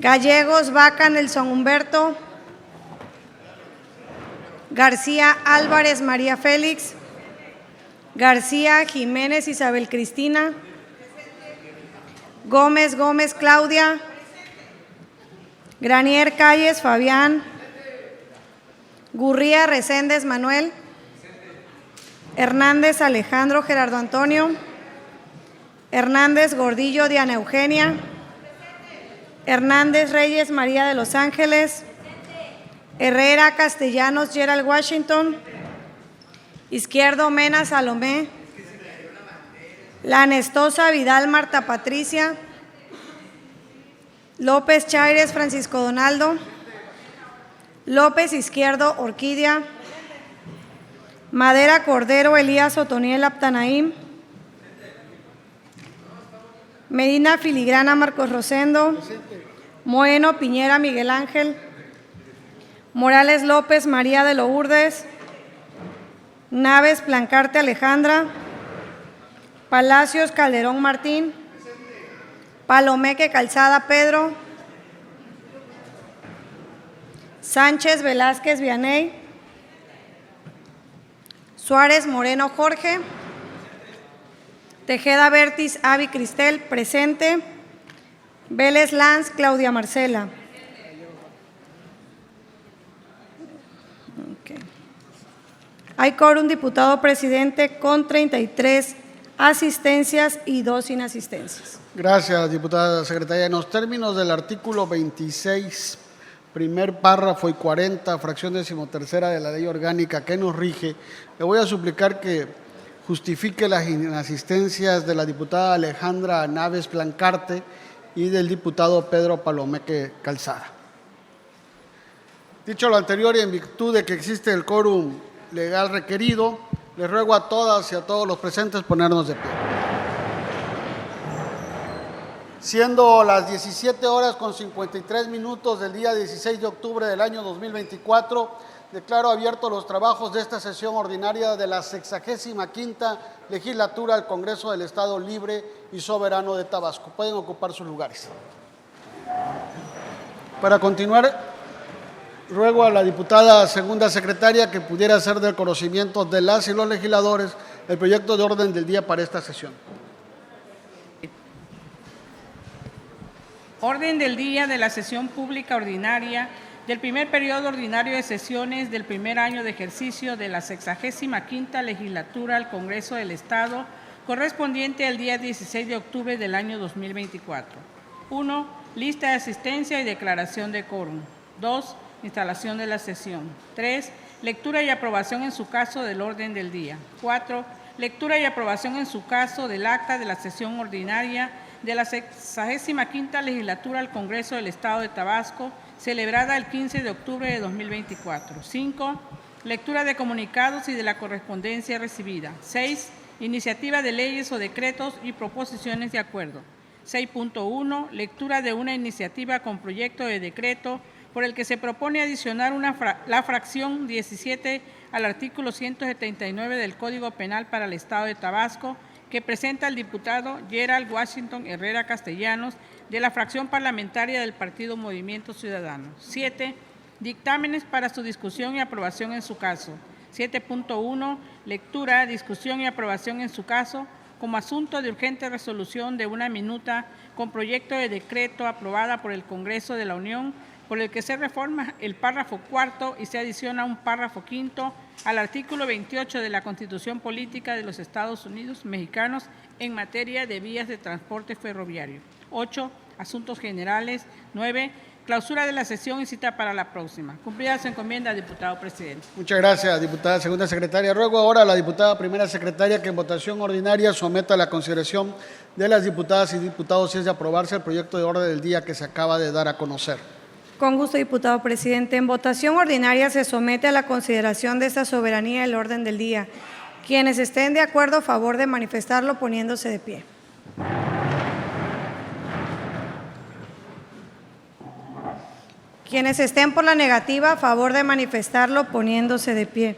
Gallegos, Vaca, Nelson Humberto. García Álvarez, María Félix. García Jiménez, Isabel Cristina. Gómez, Claudia. Granier Calles, Fabián. Gurría Reséndez, Manuel. Hernández Alejandro, Gerardo Antonio. Hernández Gordillo, Diana Eugenia. Hernández Reyes, María de los Ángeles. Herrera Castellanos, Gerald Washington. Izquierdo Mena, Salomé. Lanestosa Vidal, Marta Patricia. López Chaires, Francisco Donaldo. López Izquierdo, Orquídea. Madera Cordero, Elías Otoniel Aptanaim. Medina Filigrana, Marcos Rosendo. Moeno Piñera, Miguel Ángel. Morales López, María de Lourdes. Naves Plancarte, Alejandra. Palacios Calderón Martín. Palomeque Calzada, Pedro. Sánchez Velázquez Vianey. Suárez Moreno Jorge. Tejeda Bertis Avi Cristel, presente. Vélez Lanz Claudia Marcela. Okay. Hay quórum, diputado presidente, con 33 asistencias y 2 inasistencias. Gracias, diputada secretaria. En los términos del artículo 26, primer párrafo y 40, fracción 13ª de la ley orgánica que nos rige, le voy a suplicar que justifique las inasistencias de la diputada Alejandra Naves Plancarte y del diputado Pedro Palomeque Calzada. Dicho lo anterior y en virtud de que existe el quórum legal requerido, les ruego a todas y a todos los presentes ponernos de pie. Siendo las 17:53 del día 16 de octubre del año 2024, declaro abiertos los trabajos de esta sesión ordinaria de la 65ª legislatura del Congreso del Estado Libre y Soberano de Tabasco. Pueden ocupar sus lugares. Para continuar, ruego a la diputada segunda secretaria que pudiera hacer del conocimiento de las y los legisladores el proyecto de orden del día para esta sesión. Orden del día de la sesión pública ordinaria del primer periodo ordinario de sesiones del primer año de ejercicio de la 65ª legislatura del Congreso del Estado, correspondiente al día 16 de octubre del año 2024. 1. Lista de asistencia y declaración de quórum. 2. Instalación de la sesión. 3. Lectura y aprobación en su caso del orden del día. 4. Lectura y aprobación en su caso del acta de la sesión ordinaria de la 65ª legislatura del Congreso del Estado de Tabasco, celebrada el 15 de octubre de 2024. 5. Lectura de comunicados y de la correspondencia recibida. 6. Iniciativa de leyes o decretos y proposiciones de acuerdo. 6.1. Lectura de una iniciativa con proyecto de decreto por el que se propone adicionar la fracción 17 al artículo 179 del Código Penal para el Estado de Tabasco, que presenta el diputado Gerald Washington Herrera Castellanos, de la fracción parlamentaria del Partido Movimiento Ciudadano. 7. Dictámenes para su discusión y aprobación en su caso. 7.1. Lectura, discusión y aprobación en su caso como asunto de urgente resolución de una minuta con proyecto de decreto aprobada por el Congreso de la Unión, por el que se reforma el párrafo cuarto y se adiciona un párrafo quinto al artículo 28 de la Constitución Política de los Estados Unidos Mexicanos en materia de vías de transporte ferroviario. 8. Asuntos generales. 9. Clausura de la sesión y cita para la próxima. Cumplida su encomienda, diputado presidente. Muchas gracias, diputada segunda secretaria. Ruego ahora a la diputada primera secretaria que en votación ordinaria someta a la consideración de las diputadas y diputados, si es de aprobarse, el proyecto de orden del día que se acaba de dar a conocer. Con gusto, diputado presidente. En votación ordinaria se somete a la consideración de esta soberanía el orden del día. Quienes estén de acuerdo, a favor de manifestarlo poniéndose de pie. Quienes estén por la negativa, a favor de manifestarlo poniéndose de pie.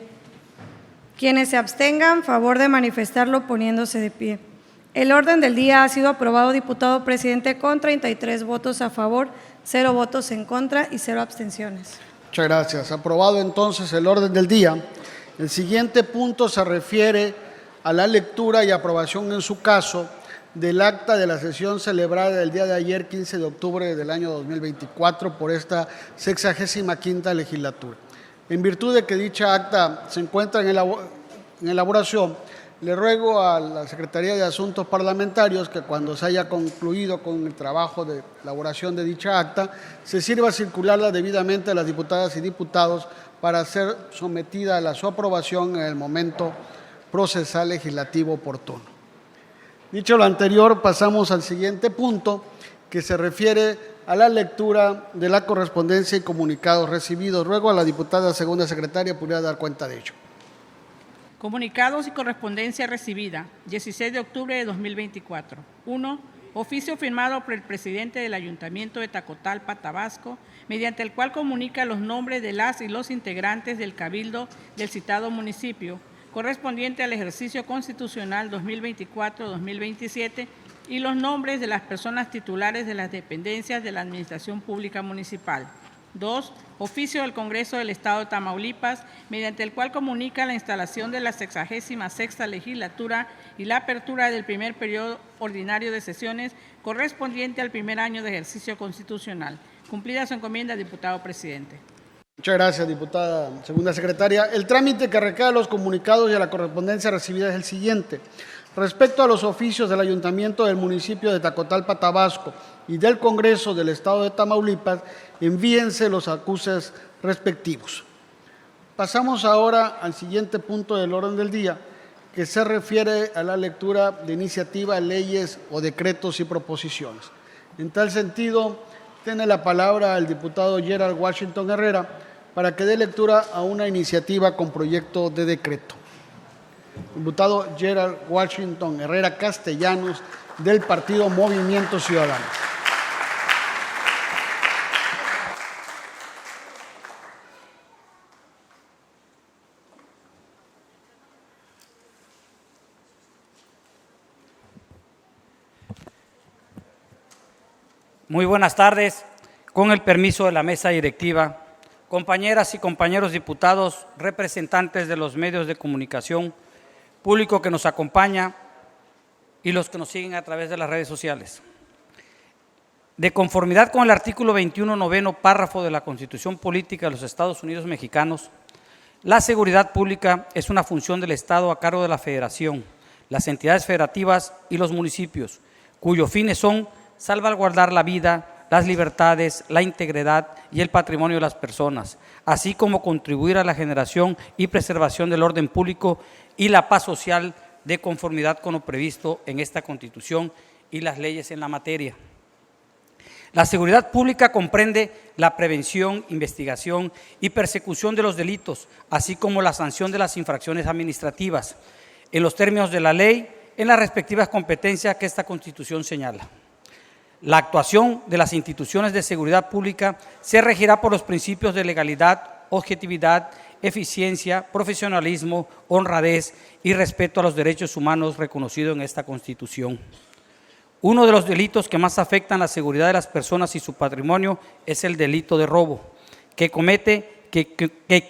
Quienes se abstengan, a favor de manifestarlo poniéndose de pie. El orden del día ha sido aprobado, diputado presidente, con 33 votos a favor, 0 votos en contra y 0 abstenciones. Muchas gracias. Aprobado entonces el orden del día. El siguiente punto se refiere a la lectura y aprobación en su caso del acta de la sesión celebrada el día de ayer, 15 de octubre del año 2024, por esta 65ª legislatura. En virtud de que dicha acta se encuentra en elaboración, le ruego a la Secretaría de Asuntos Parlamentarios que cuando se haya concluido con el trabajo de elaboración de dicha acta, se sirva a circularla debidamente a las diputadas y diputados para ser sometida a su aprobación en el momento procesal legislativo oportuno. Dicho lo anterior, pasamos al siguiente punto, que se refiere a la lectura de la correspondencia y comunicados recibidos. Ruego a la diputada segunda secretaria pudiera dar cuenta de ello. Comunicados y correspondencia recibida, 16 de octubre de 2024. 1. Oficio firmado por el presidente del Ayuntamiento de Tacotalpa, Tabasco, mediante el cual comunica los nombres de las y los integrantes del Cabildo del citado municipio, correspondiente al ejercicio constitucional 2024-2027, y los nombres de las personas titulares de las dependencias de la Administración Pública Municipal. 2. Oficio del Congreso del Estado de Tamaulipas, mediante el cual comunica la instalación de la 66ª legislatura y la apertura del primer periodo ordinario de sesiones correspondiente al primer año de ejercicio constitucional. Cumplida su encomienda, diputado presidente. Muchas gracias, diputada segunda secretaria. El trámite que recae a los comunicados y a la correspondencia recibida es el siguiente. Respecto a los oficios del Ayuntamiento del municipio de Tacotalpa, Tabasco, y del Congreso del Estado de Tamaulipas, envíense los acuses respectivos. Pasamos ahora al siguiente punto del orden del día, que se refiere a la lectura de iniciativas, leyes o decretos y proposiciones. En tal sentido, tiene la palabra el diputado Gerald Washington Herrera para que dé lectura a una iniciativa con proyecto de decreto. Diputado Gerald Washington Herrera Castellanos, del partido Movimiento Ciudadano. Muy buenas tardes. Con el permiso de la mesa directiva, compañeras y compañeros diputados, representantes de los medios de comunicación, público que nos acompaña y los que nos siguen a través de las redes sociales. De conformidad con el artículo 21, noveno párrafo de la Constitución Política de los Estados Unidos Mexicanos, la seguridad pública es una función del Estado a cargo de la Federación, las entidades federativas y los municipios, cuyos fines son salvaguardar la vida, las libertades, la integridad y el patrimonio de las personas, así como contribuir a la generación y preservación del orden público y la paz social de conformidad con lo previsto en esta Constitución y las leyes en la materia. La seguridad pública comprende la prevención, investigación y persecución de los delitos, así como la sanción de las infracciones administrativas, en los términos de la ley, en las respectivas competencias que esta Constitución señala. La actuación de las instituciones de seguridad pública se regirá por los principios de legalidad, objetividad, eficiencia, profesionalismo, honradez y respeto a los derechos humanos reconocidos en esta Constitución. Uno de los delitos que más afectan la seguridad de las personas y su patrimonio es el delito de robo, que comete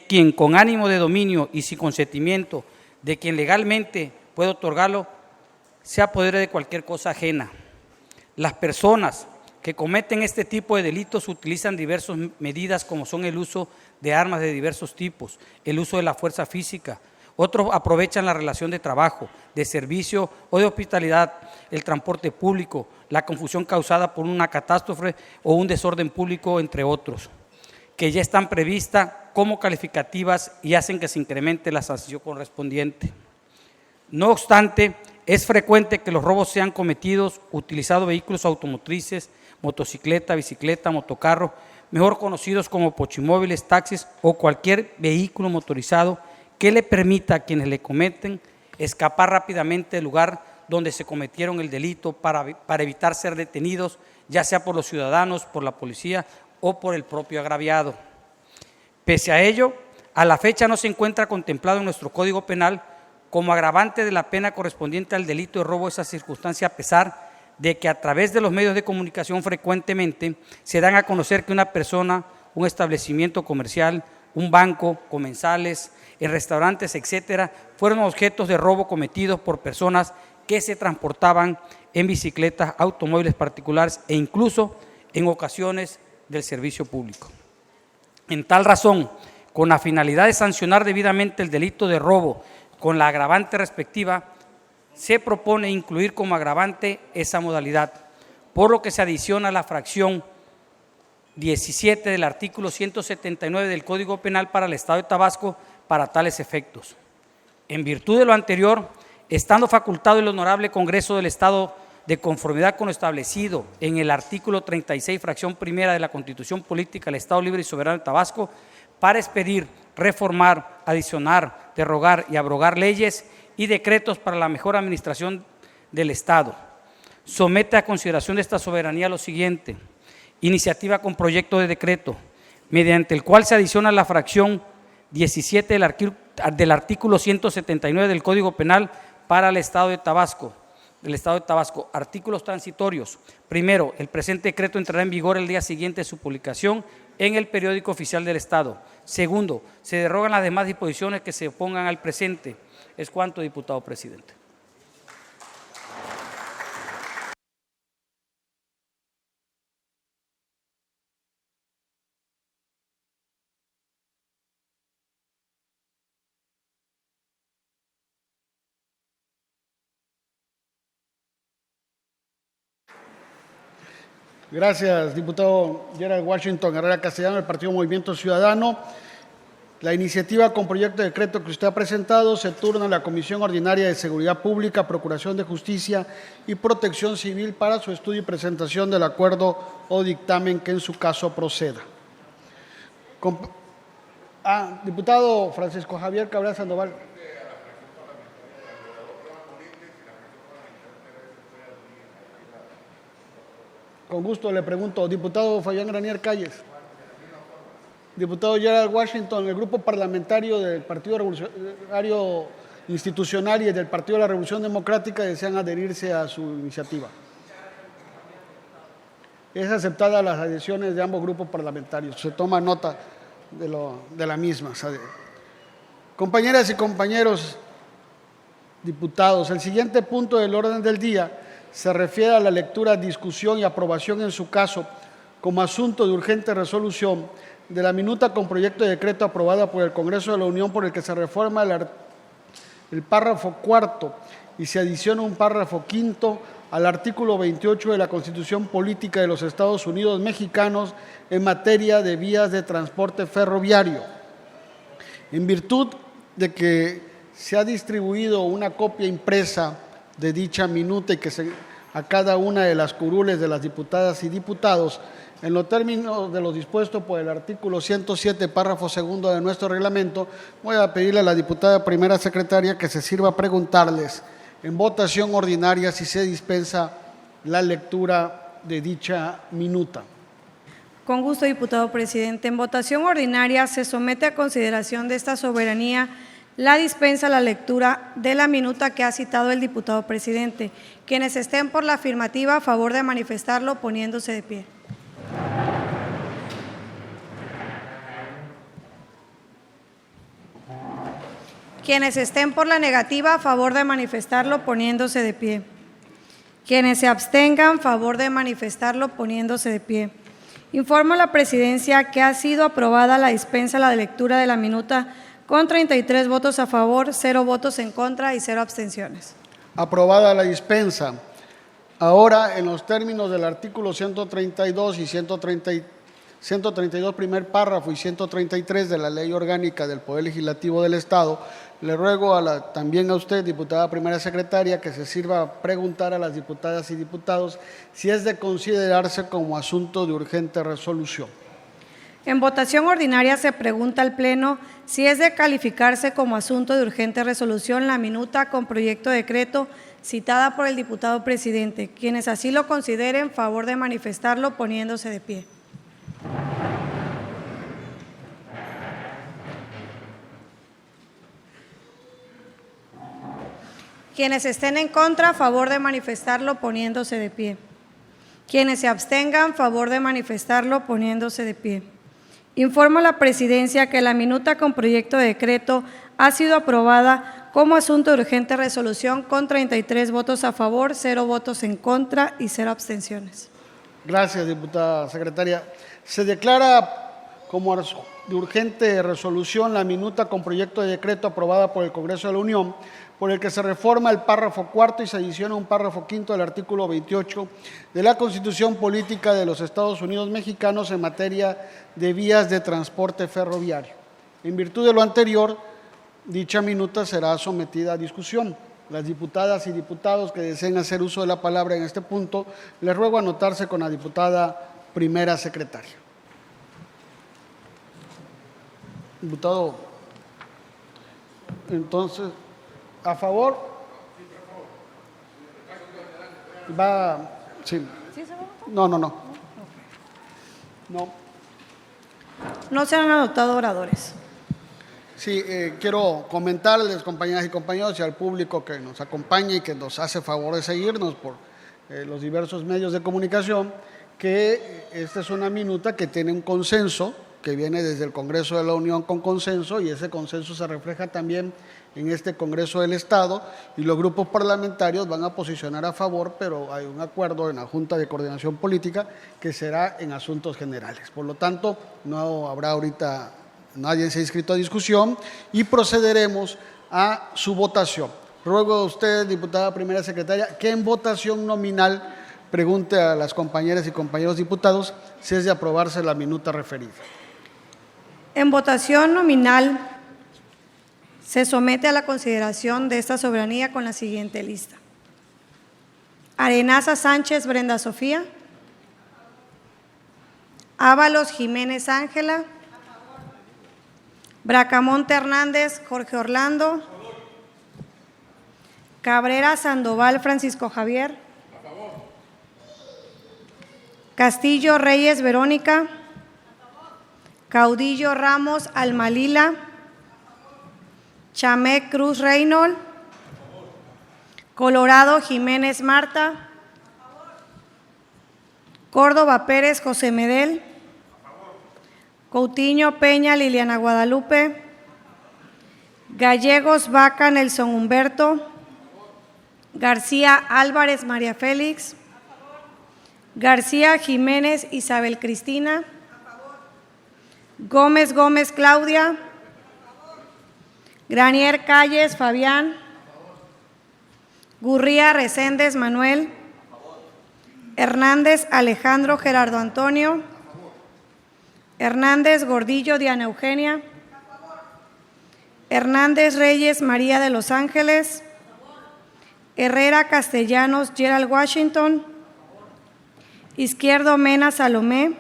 quien con ánimo de dominio y sin consentimiento de quien legalmente puede otorgarlo, se apodere de cualquier cosa ajena. Las personas que cometen este tipo de delitos utilizan diversas medidas como son el uso de armas de diversos tipos, el uso de la fuerza física. Otros aprovechan la relación de trabajo, de servicio o de hospitalidad, el transporte público, la confusión causada por una catástrofe o un desorden público, entre otros, que ya están previstas como calificativas y hacen que se incremente la sanción correspondiente. No obstante, es frecuente que los robos sean cometidos utilizando vehículos automotrices, motocicleta, bicicleta, motocarro, mejor conocidos como pochimóviles, taxis o cualquier vehículo motorizado que le permita a quienes le cometen escapar rápidamente del lugar donde se cometieron el delito para evitar ser detenidos, ya sea por los ciudadanos, por la policía o por el propio agraviado. Pese a ello, a la fecha no se encuentra contemplado en nuestro Código Penal como agravante de la pena correspondiente al delito de robo esa circunstancia, a pesar de que a través de los medios de comunicación frecuentemente se dan a conocer que una persona, un establecimiento comercial, un banco, comensales, en restaurantes, etcétera, fueron objetos de robo cometidos por personas que se transportaban en bicicletas, automóviles particulares e incluso en ocasiones del servicio público. En tal razón, con la finalidad de sancionar debidamente el delito de robo con la agravante respectiva, se propone incluir como agravante esa modalidad, por lo que se adiciona la fracción 17 del artículo 179 del Código Penal para el Estado de Tabasco para tales efectos. En virtud de lo anterior, estando facultado el Honorable Congreso del Estado, de conformidad con lo establecido en el artículo 36, fracción primera de la Constitución Política del Estado Libre y Soberano de Tabasco, para expedir, reformar, adicionar, derogar y abrogar leyes y decretos para la mejor administración del Estado. Somete a consideración de esta soberanía lo siguiente: iniciativa con proyecto de decreto, mediante el cual se adiciona la fracción 17 del artículo 179 del Código Penal para el Estado de Tabasco. Artículos transitorios. Primero, el presente decreto entrará en vigor el día siguiente de su publicación en el Periódico Oficial del Estado. Segundo, se derogan las demás disposiciones que se opongan al presente. Es cuanto, diputado presidente. Gracias, diputado Gerald Washington Herrera Castellano, del Partido Movimiento Ciudadano. La iniciativa con proyecto de decreto que usted ha presentado se turna a la Comisión Ordinaria de Seguridad Pública, Procuración de Justicia y Protección Civil para su estudio y presentación del acuerdo o dictamen que en su caso proceda. Diputado Francisco Javier Cabral Sandoval. Con gusto le pregunto, diputado Fabián Granier Calles. Diputado Gerald Washington, el grupo parlamentario del Partido Revolucionario Institucional y del Partido de la Revolución Democrática desean adherirse a su iniciativa. Es aceptada las adhesiones de ambos grupos parlamentarios. Se toma nota de la misma. Compañeras y compañeros diputados, el siguiente punto del orden del día se refiere a la lectura, discusión y aprobación en su caso como asunto de urgente resolución de la minuta con proyecto de decreto aprobada por el Congreso de la Unión por el que se reforma el párrafo cuarto y se adiciona un párrafo quinto al artículo 28 de la Constitución Política de los Estados Unidos Mexicanos en materia de vías de transporte ferroviario. En virtud de que se ha distribuido una copia impresa de dicha minuta y que a cada una de las curules de las diputadas y diputados, en los términos de lo dispuesto por el artículo 107, párrafo segundo de nuestro reglamento, voy a pedirle a la diputada primera secretaria que se sirva a preguntarles en votación ordinaria si se dispensa la lectura de dicha minuta. Con gusto, diputado presidente. En votación ordinaria se somete a consideración de esta soberanía la dispensa la lectura de la minuta que ha citado el diputado presidente. Quienes estén por la afirmativa, a favor de manifestarlo poniéndose de pie. Quienes estén por la negativa, a favor de manifestarlo poniéndose de pie. Quienes se abstengan, a favor de manifestarlo poniéndose de pie. Informo a la presidencia que ha sido aprobada la dispensa la lectura de la minuta con 33 votos a favor, 0 votos en contra y 0 abstenciones. Aprobada la dispensa. Ahora, en los términos del artículo 132 y 132 primer párrafo y 133 de la Ley Orgánica del Poder Legislativo del Estado, le ruego también a usted, diputada primera secretaria, que se sirva a preguntar a las diputadas y diputados si es de considerarse como asunto de urgente resolución. En votación ordinaria se pregunta al Pleno si es de calificarse como asunto de urgente resolución la minuta con proyecto de decreto citada por el diputado presidente. Quienes así lo consideren, favor de manifestarlo poniéndose de pie. Quienes estén en contra, a favor de manifestarlo poniéndose de pie. Quienes se abstengan, a favor de manifestarlo poniéndose de pie. Informo a la Presidencia que la minuta con proyecto de decreto ha sido aprobada como asunto de urgente resolución con 33 votos a favor, 0 votos en contra y 0 abstenciones. Gracias, diputada secretaria. Se declara como de urgente resolución la minuta con proyecto de decreto aprobada por el Congreso de la Unión, por el que se reforma el párrafo cuarto y se adiciona un párrafo quinto del artículo 28 de la Constitución Política de los Estados Unidos Mexicanos en materia de vías de transporte ferroviario. En virtud de lo anterior, dicha minuta será sometida a discusión. Las diputadas y diputados que deseen hacer uso de la palabra en este punto, les ruego anotarse con la diputada primera secretaria. Diputado, entonces, ¿a favor? Va, sí. No. No se han anotado oradores. Sí, quiero comentarles, compañeras y compañeros, y al público que nos acompaña y que nos hace favor de seguirnos por los diversos medios de comunicación, que esta es una minuta que tiene un consenso, que viene desde el Congreso de la Unión con consenso, y ese consenso se refleja también en este Congreso del Estado, y los grupos parlamentarios van a posicionar a favor, pero hay un acuerdo en la Junta de Coordinación Política que será en asuntos generales. Por lo tanto, no habrá ahorita, nadie se ha inscrito a discusión y procederemos a su votación. Ruego a usted, diputada primera secretaria, que en votación nominal pregunte a las compañeras y compañeros diputados si es de aprobarse la minuta referida. En votación nominal se somete a la consideración de esta soberanía con la siguiente lista: Arenaza Sánchez Brenda Sofía, Ábalos Jiménez Ángela, Bracamonte Hernández Jorge Orlando, Cabrera Sandoval Francisco Javier, Castillo Reyes Verónica, Caudillo Ramos Almalila, Chamé Cruz Reynol, Colorado Jiménez Marta, Córdoba Pérez José Medel, Coutinho Peña Liliana Guadalupe, Gallegos Vaca Nelson Humberto, García Álvarez María Félix, García Jiménez Isabel Cristina, Gómez Gómez Claudia, Granier Calles Fabián, Gurría Reséndez Manuel, Hernández Alejandro Gerardo Antonio, Hernández Gordillo Diana Eugenia, Hernández Reyes María de los Ángeles, Herrera Castellanos Gerald Washington, Izquierdo Mena Salomé,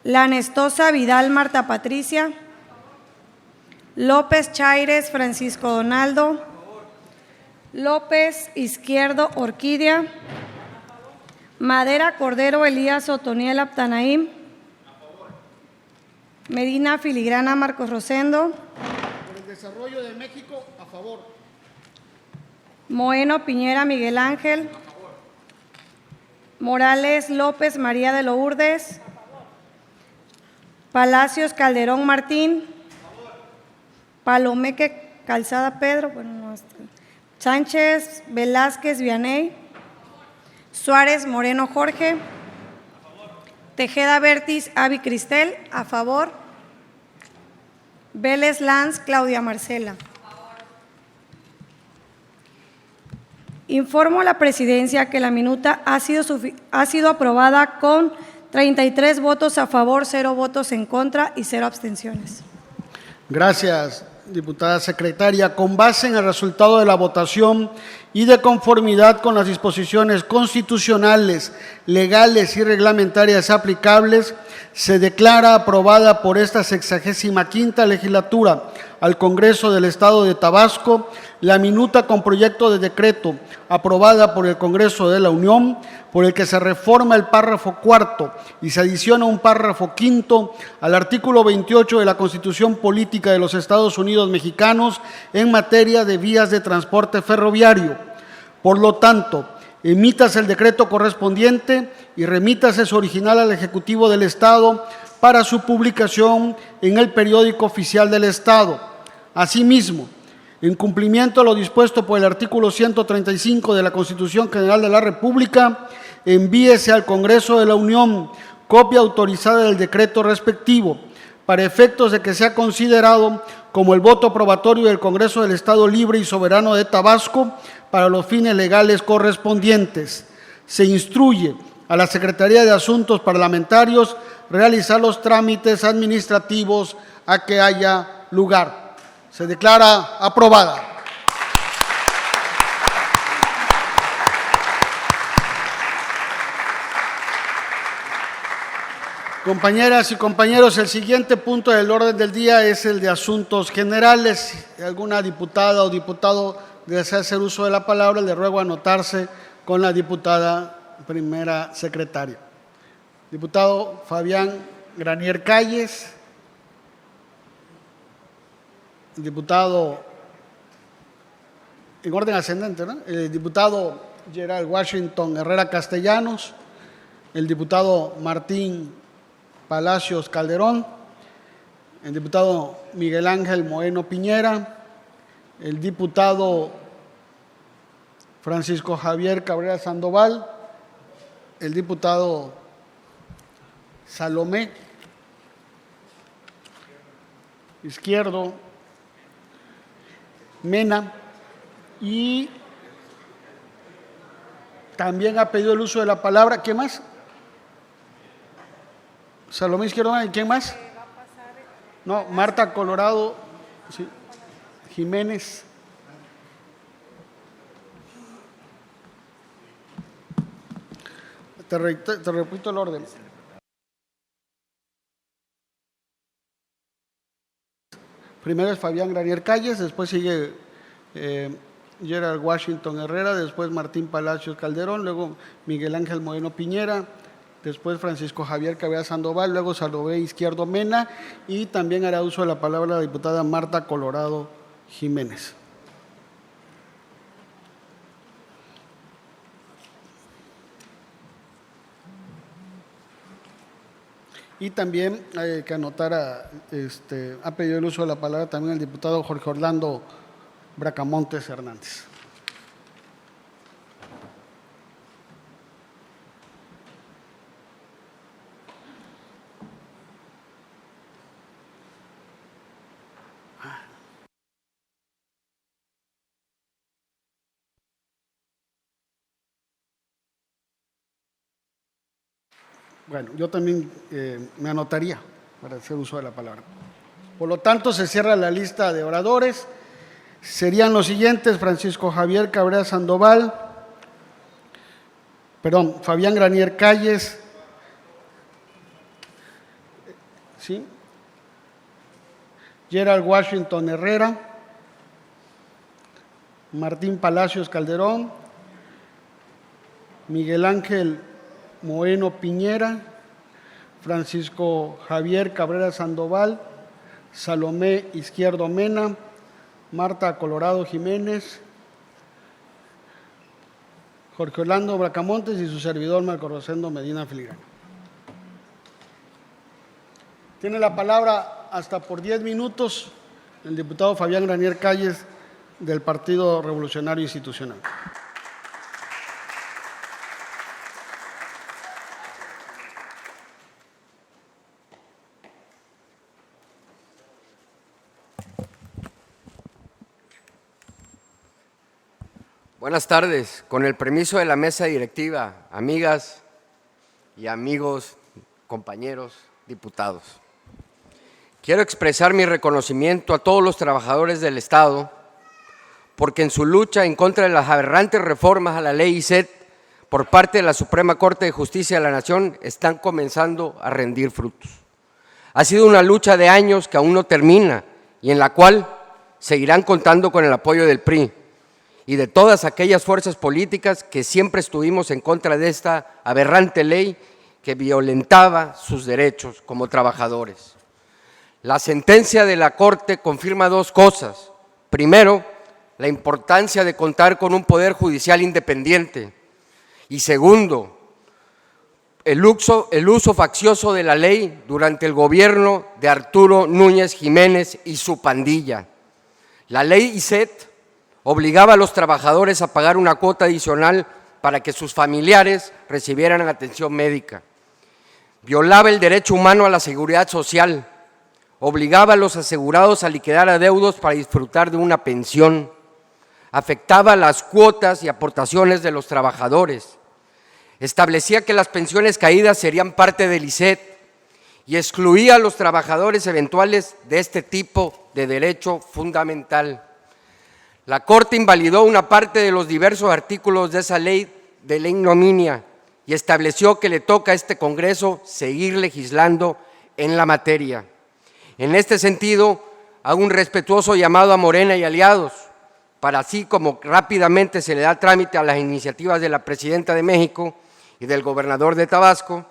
Lanestosa Vidal Marta Patricia, López Chaires Francisco Donaldo, López Izquierdo Orquídea, Madera Cordero Elías Otoniel Abtanaim, Medina Filigrana Marcos Rosendo, Por el desarrollo de México, a favor. Moeno Piñera Miguel Ángel, Morales López María de Lourdes, Palacios Calderón Martín, Palomeque Calzada Pedro, Sánchez Velázquez Vianey, Suárez Moreno Jorge, Tejeda Bertis Avi Cristel, a favor. Vélez Lanz Claudia Marcela. Informo a la Presidencia que la minuta ha sido aprobada con 33 votos a favor, 0 votos en contra y 0 abstenciones. Gracias, diputada secretaria. Con base en el resultado de la votación y de conformidad con las disposiciones constitucionales, legales y reglamentarias aplicables, se declara aprobada por esta 65ª legislatura al Congreso del Estado de Tabasco la minuta con proyecto de decreto aprobada por el Congreso de la Unión, por el que se reforma el párrafo cuarto y se adiciona un párrafo quinto al artículo 28 de la Constitución Política de los Estados Unidos Mexicanos en materia de vías de transporte ferroviario. Por lo tanto, emítase el decreto correspondiente y remítase su original al Ejecutivo del Estado para su publicación en el Periódico Oficial del Estado. Asimismo, en cumplimiento a lo dispuesto por el artículo 135 de la Constitución General de la República, envíese al Congreso de la Unión copia autorizada del decreto respectivo, para efectos de que sea considerado como el voto aprobatorio del Congreso del Estado Libre y Soberano de Tabasco para los fines legales correspondientes. Se instruye a la Secretaría de Asuntos Parlamentarios realizar los trámites administrativos a que haya lugar. Se declara aprobada. Compañeras y compañeros, el siguiente punto del orden del día es el de asuntos generales. Si alguna diputada o diputado desea hacer uso de la palabra, le ruego anotarse con la diputada primera secretaria. Diputado Fabián Granier Calles. Diputado, en orden ascendente, ¿no? El diputado Gerald Washington Herrera Castellanos, el diputado Martín Palacios Calderón, el diputado Miguel Ángel Moeno Piñera, el diputado Francisco Javier Cabrera Sandoval, el diputado Salomé Izquierdo Mena, y también ha pedido el uso de la palabra. ¿Quién más? Salomé Izquierdo Mena. ¿Y quién más? No, Marta Colorado, sí, Jiménez. Te repito el orden. Primero es Fabián Granier Calles, después sigue Gerald Washington Herrera, después Martín Palacios Calderón, luego Miguel Ángel Moeno Piñera, después Francisco Javier Cabrera Sandoval, luego Salomé Izquierdo Mena, y también hará uso de la palabra la diputada Marta Colorado Jiménez. Y también hay que anotar, ha pedido el uso de la palabra también el diputado Jorge Orlando Bracamontes Hernández. Bueno, yo también me anotaría para hacer uso de la palabra. Por lo tanto, se cierra la lista de oradores. Serían los siguientes: Francisco Javier Cabrera Sandoval, Fabián Granier Calles, ¿sí? Gerald Washington Herrera, Martín Palacios Calderón, Miguel Ángel Moeno Piñera, Francisco Javier Cabrera Sandoval, Salomé Izquierdo Mena, Marta Colorado Jiménez, Jorge Orlando Bracamontes y su servidor Marco Rosendo Medina Filigrana. Tiene la palabra hasta por 10 minutos el diputado Fabián Granier Calles del Partido Revolucionario Institucional. Buenas tardes. Con el permiso de la mesa directiva, amigas y amigos, compañeros diputados, quiero expresar mi reconocimiento a todos los trabajadores del Estado porque en su lucha en contra de las aberrantes reformas a la ley ISET por parte de la Suprema Corte de Justicia de la Nación están comenzando a rendir frutos. Ha sido una lucha de años que aún no termina y en la cual seguirán contando con el apoyo del PRI y de todas aquellas fuerzas políticas que siempre estuvimos en contra de esta aberrante ley que violentaba sus derechos como trabajadores. La sentencia de la Corte confirma dos cosas. Primero, la importancia de contar con un poder judicial independiente. Y segundo, el uso faccioso de la ley durante el gobierno de Arturo Núñez Jiménez y su pandilla. La ley ISET obligaba a los trabajadores a pagar una cuota adicional para que sus familiares recibieran atención médica. Violaba el derecho humano a la seguridad social, obligaba a los asegurados a liquidar adeudos para disfrutar de una pensión, afectaba las cuotas y aportaciones de los trabajadores, establecía que las pensiones caídas serían parte del ISET y excluía a los trabajadores eventuales de este tipo de derecho fundamental. La Corte invalidó una parte de los diversos artículos de esa ley de la ignominia y estableció que le toca a este Congreso seguir legislando en la materia. En este sentido, hago un respetuoso llamado a Morena y aliados, para así como rápidamente se le da trámite a las iniciativas de la Presidenta de México y del Gobernador de Tabasco,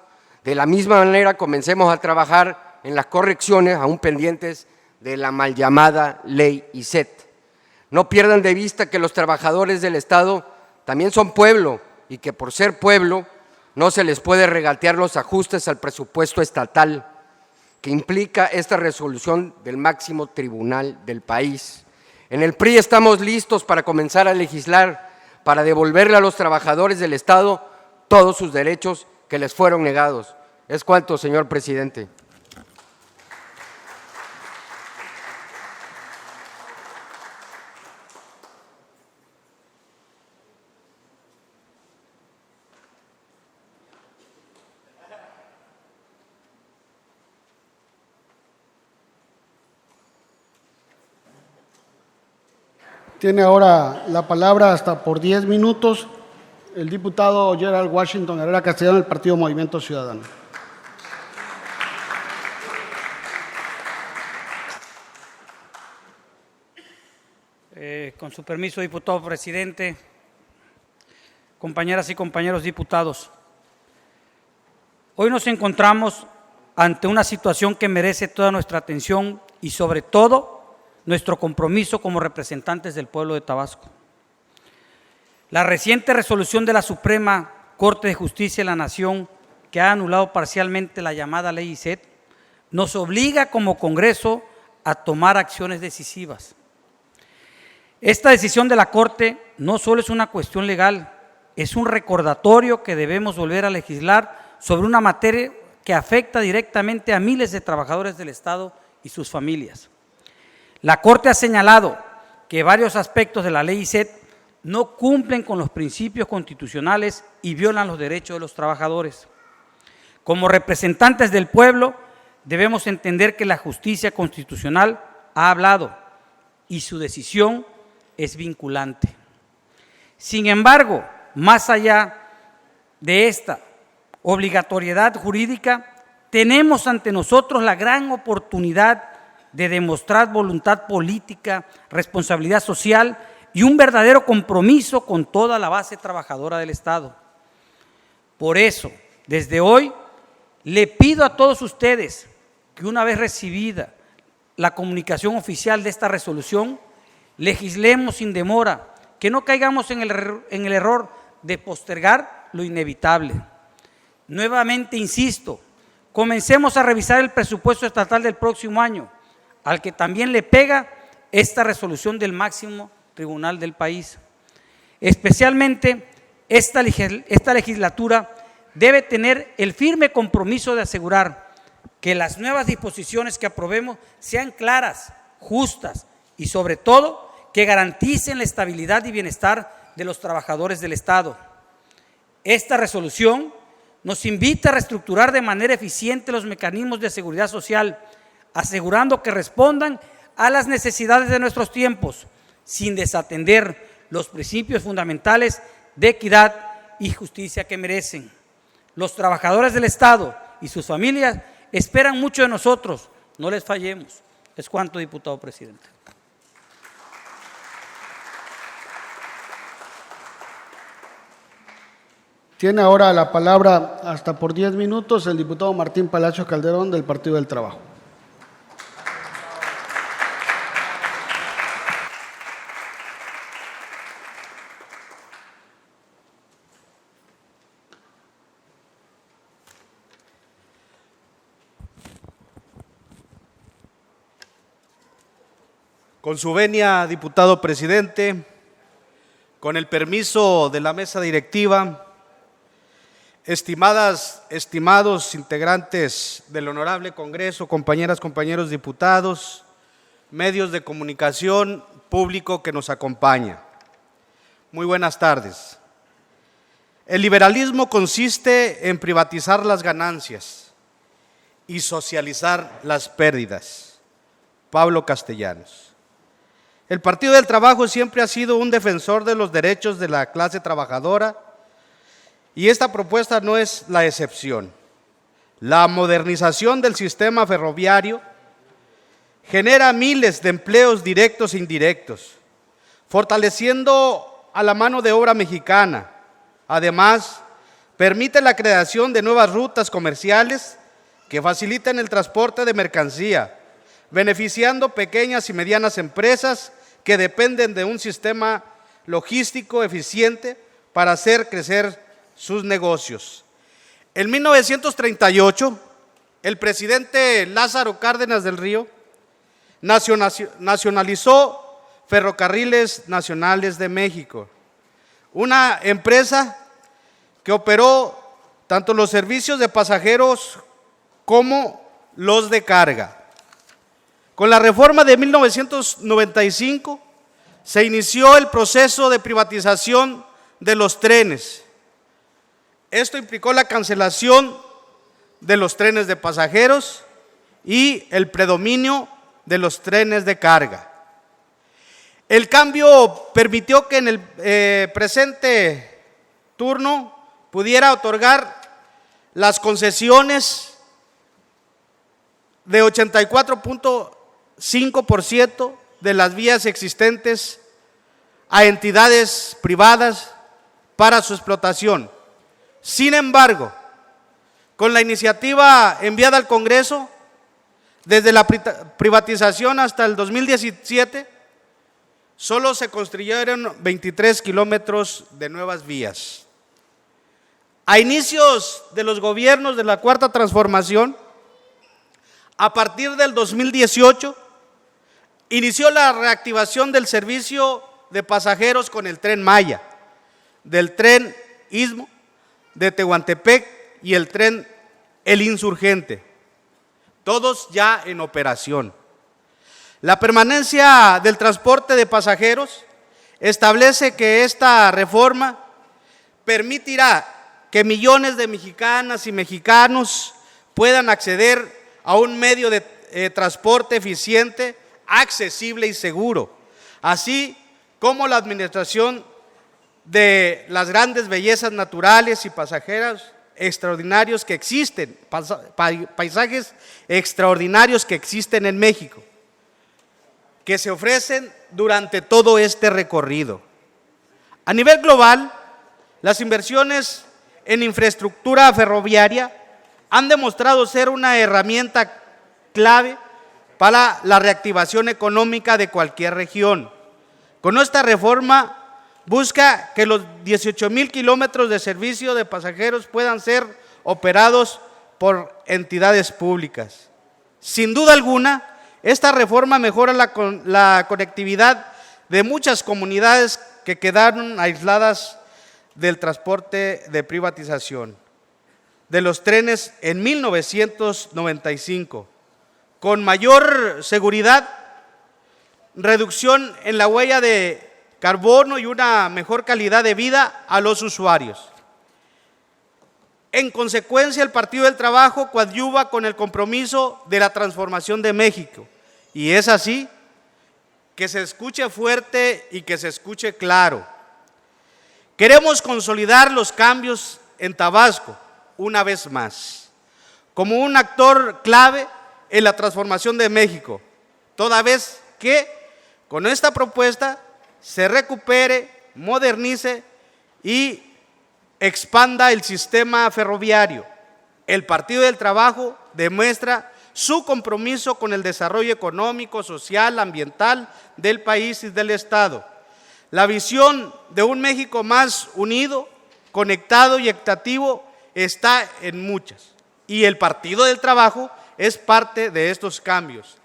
de la misma manera comencemos a trabajar en las correcciones aún pendientes de la mal llamada ley ISET. No pierdan de vista que los trabajadores del Estado también son pueblo y que por ser pueblo no se les puede regatear los ajustes al presupuesto estatal que implica esta resolución del máximo tribunal del país. En el PRI estamos listos para comenzar a legislar para devolverle a los trabajadores del Estado todos sus derechos que les fueron negados. Es cuanto, señor presidente. Tiene ahora la palabra hasta por 10 minutos el diputado Gerald Washington Herrera Castellano del Partido Movimiento Ciudadano. Con su permiso, diputado presidente, compañeras y compañeros diputados, hoy nos encontramos ante una situación que merece toda nuestra atención y sobre todo nuestro compromiso como representantes del pueblo de Tabasco. La reciente resolución de la Suprema Corte de Justicia de la Nación, que ha anulado parcialmente la llamada ley ISET, nos obliga como Congreso a tomar acciones decisivas. Esta decisión de la Corte no solo es una cuestión legal, es un recordatorio que debemos volver a legislar sobre una materia que afecta directamente a miles de trabajadores del Estado y sus familias. La Corte ha señalado que varios aspectos de la ley ISET no cumplen con los principios constitucionales y violan los derechos de los trabajadores. Como representantes del pueblo, debemos entender que la justicia constitucional ha hablado y su decisión es vinculante. Sin embargo, más allá de esta obligatoriedad jurídica, tenemos ante nosotros la gran oportunidad de demostrar voluntad política, responsabilidad social y un verdadero compromiso con toda la base trabajadora del Estado. Por eso, desde hoy, le pido a todos ustedes que una vez recibida la comunicación oficial de esta resolución, legislemos sin demora, que no caigamos en el error de postergar lo inevitable. Nuevamente insisto, comencemos a revisar el presupuesto estatal del próximo año, al que también le pega esta resolución del máximo tribunal del país. Especialmente esta legislatura debe tener el firme compromiso de asegurar que las nuevas disposiciones que aprobemos sean claras, justas y sobre todo que garanticen la estabilidad y bienestar de los trabajadores del Estado. Esta resolución nos invita a reestructurar de manera eficiente los mecanismos de seguridad social, asegurando que respondan a las necesidades de nuestros tiempos, sin desatender los principios fundamentales de equidad y justicia que merecen. Los trabajadores del Estado y sus familias esperan mucho de nosotros. No les fallemos. Es cuanto, diputado presidente. Tiene ahora la palabra hasta por 10 minutos el diputado Martín Palacios Calderón del Partido del Trabajo. Con su venia, diputado presidente, con el permiso de la mesa directiva, estimados integrantes del Honorable Congreso, compañeras, compañeros diputados, medios de comunicación, público que nos acompaña. Muy buenas tardes. El liberalismo consiste en privatizar las ganancias y socializar las pérdidas. Pablo Castellanos. El Partido del Trabajo siempre ha sido un defensor de los derechos de la clase trabajadora y esta propuesta no es la excepción. La modernización del sistema ferroviario genera miles de empleos directos e indirectos, fortaleciendo a la mano de obra mexicana. Además, permite la creación de nuevas rutas comerciales que faciliten el transporte de mercancía, beneficiando pequeñas y medianas empresas que dependen de un sistema logístico eficiente para hacer crecer sus negocios. En 1938, el presidente Lázaro Cárdenas del Río nacionalizó Ferrocarriles Nacionales de México, una empresa que operó tanto los servicios de pasajeros como los de carga. Con la reforma de 1995 se inició el proceso de privatización de los trenes. Esto implicó la cancelación de los trenes de pasajeros y el predominio de los trenes de carga. El cambio permitió que en el presente turno pudiera otorgar las concesiones de 84.5% de las vías existentes a entidades privadas para su explotación. Sin embargo, con la iniciativa enviada al Congreso, desde la privatización hasta el 2017, solo se construyeron 23 kilómetros de nuevas vías. A inicios de los gobiernos de la Cuarta Transformación, a partir del 2018, inició la reactivación del servicio de pasajeros con el Tren Maya, del Tren Istmo, de Tehuantepec y el Tren El Insurgente, todos ya en operación. La permanencia del transporte de pasajeros establece que esta reforma permitirá que millones de mexicanas y mexicanos puedan acceder a un medio de transporte eficiente, accesible y seguro, así como la administración de las grandes bellezas naturales y pasajeros extraordinarios que existen, paisajes extraordinarios que existen en México, que se ofrecen durante todo este recorrido. A nivel global, las inversiones en infraestructura ferroviaria han demostrado ser una herramienta clave para la reactivación económica de cualquier región. Con esta reforma busca que los 18,000 kilómetros de servicio de pasajeros puedan ser operados por entidades públicas. Sin duda alguna, esta reforma mejora la conectividad de muchas comunidades que quedaron aisladas del transporte de privatización de los trenes en 1995, con mayor seguridad, reducción en la huella de carbono y una mejor calidad de vida a los usuarios. En consecuencia, el Partido del Trabajo coadyuva con el compromiso de la transformación de México, y es así que se escuche fuerte y que se escuche claro. Queremos consolidar los cambios en Tabasco una vez más, como un actor clave en la transformación de México, toda vez que con esta propuesta se recupere, modernice y expanda el sistema ferroviario. El Partido del Trabajo demuestra su compromiso con el desarrollo económico, social, ambiental del país y del Estado. La visión de un México más unido, conectado y equitativo está en muchas, y el Partido del Trabajo es parte de estos cambios.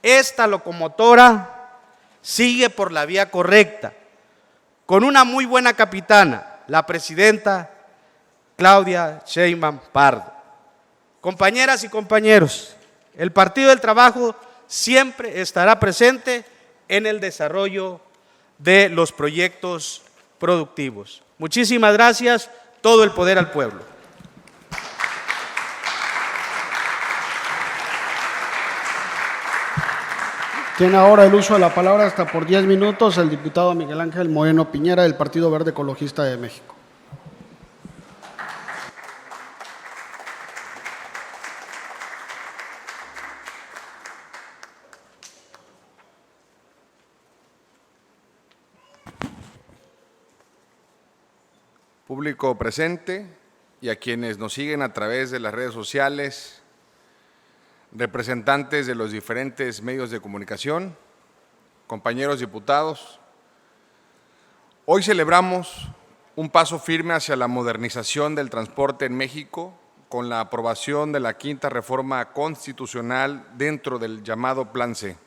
Esta locomotora sigue por la vía correcta, con una muy buena capitana, la presidenta Claudia Sheinbaum Pardo. Compañeras y compañeros, el Partido del Trabajo siempre estará presente en el desarrollo de los proyectos productivos. Muchísimas gracias, todo el poder al pueblo. Tiene ahora el uso de la palabra hasta por 10 minutos el diputado Miguel Ángel Moreno Piñera del Partido Verde Ecologista de México. Público presente y a quienes nos siguen a través de las redes sociales, representantes de los diferentes medios de comunicación, compañeros diputados, hoy celebramos un paso firme hacia la modernización del transporte en México con la aprobación de la quinta reforma constitucional dentro del llamado Plan C.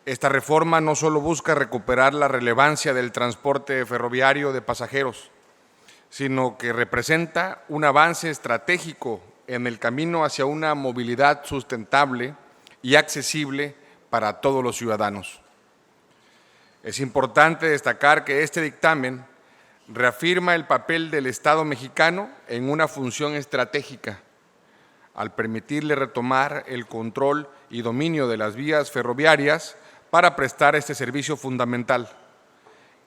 Esta reforma no solo busca recuperar la relevancia del transporte ferroviario de pasajeros, sino que representa un avance estratégico en el camino hacia una movilidad sustentable y accesible para todos los ciudadanos. Es importante destacar que este dictamen reafirma el papel del Estado mexicano en una función estratégica, al permitirle retomar el control y dominio de las vías ferroviarias para prestar este servicio fundamental.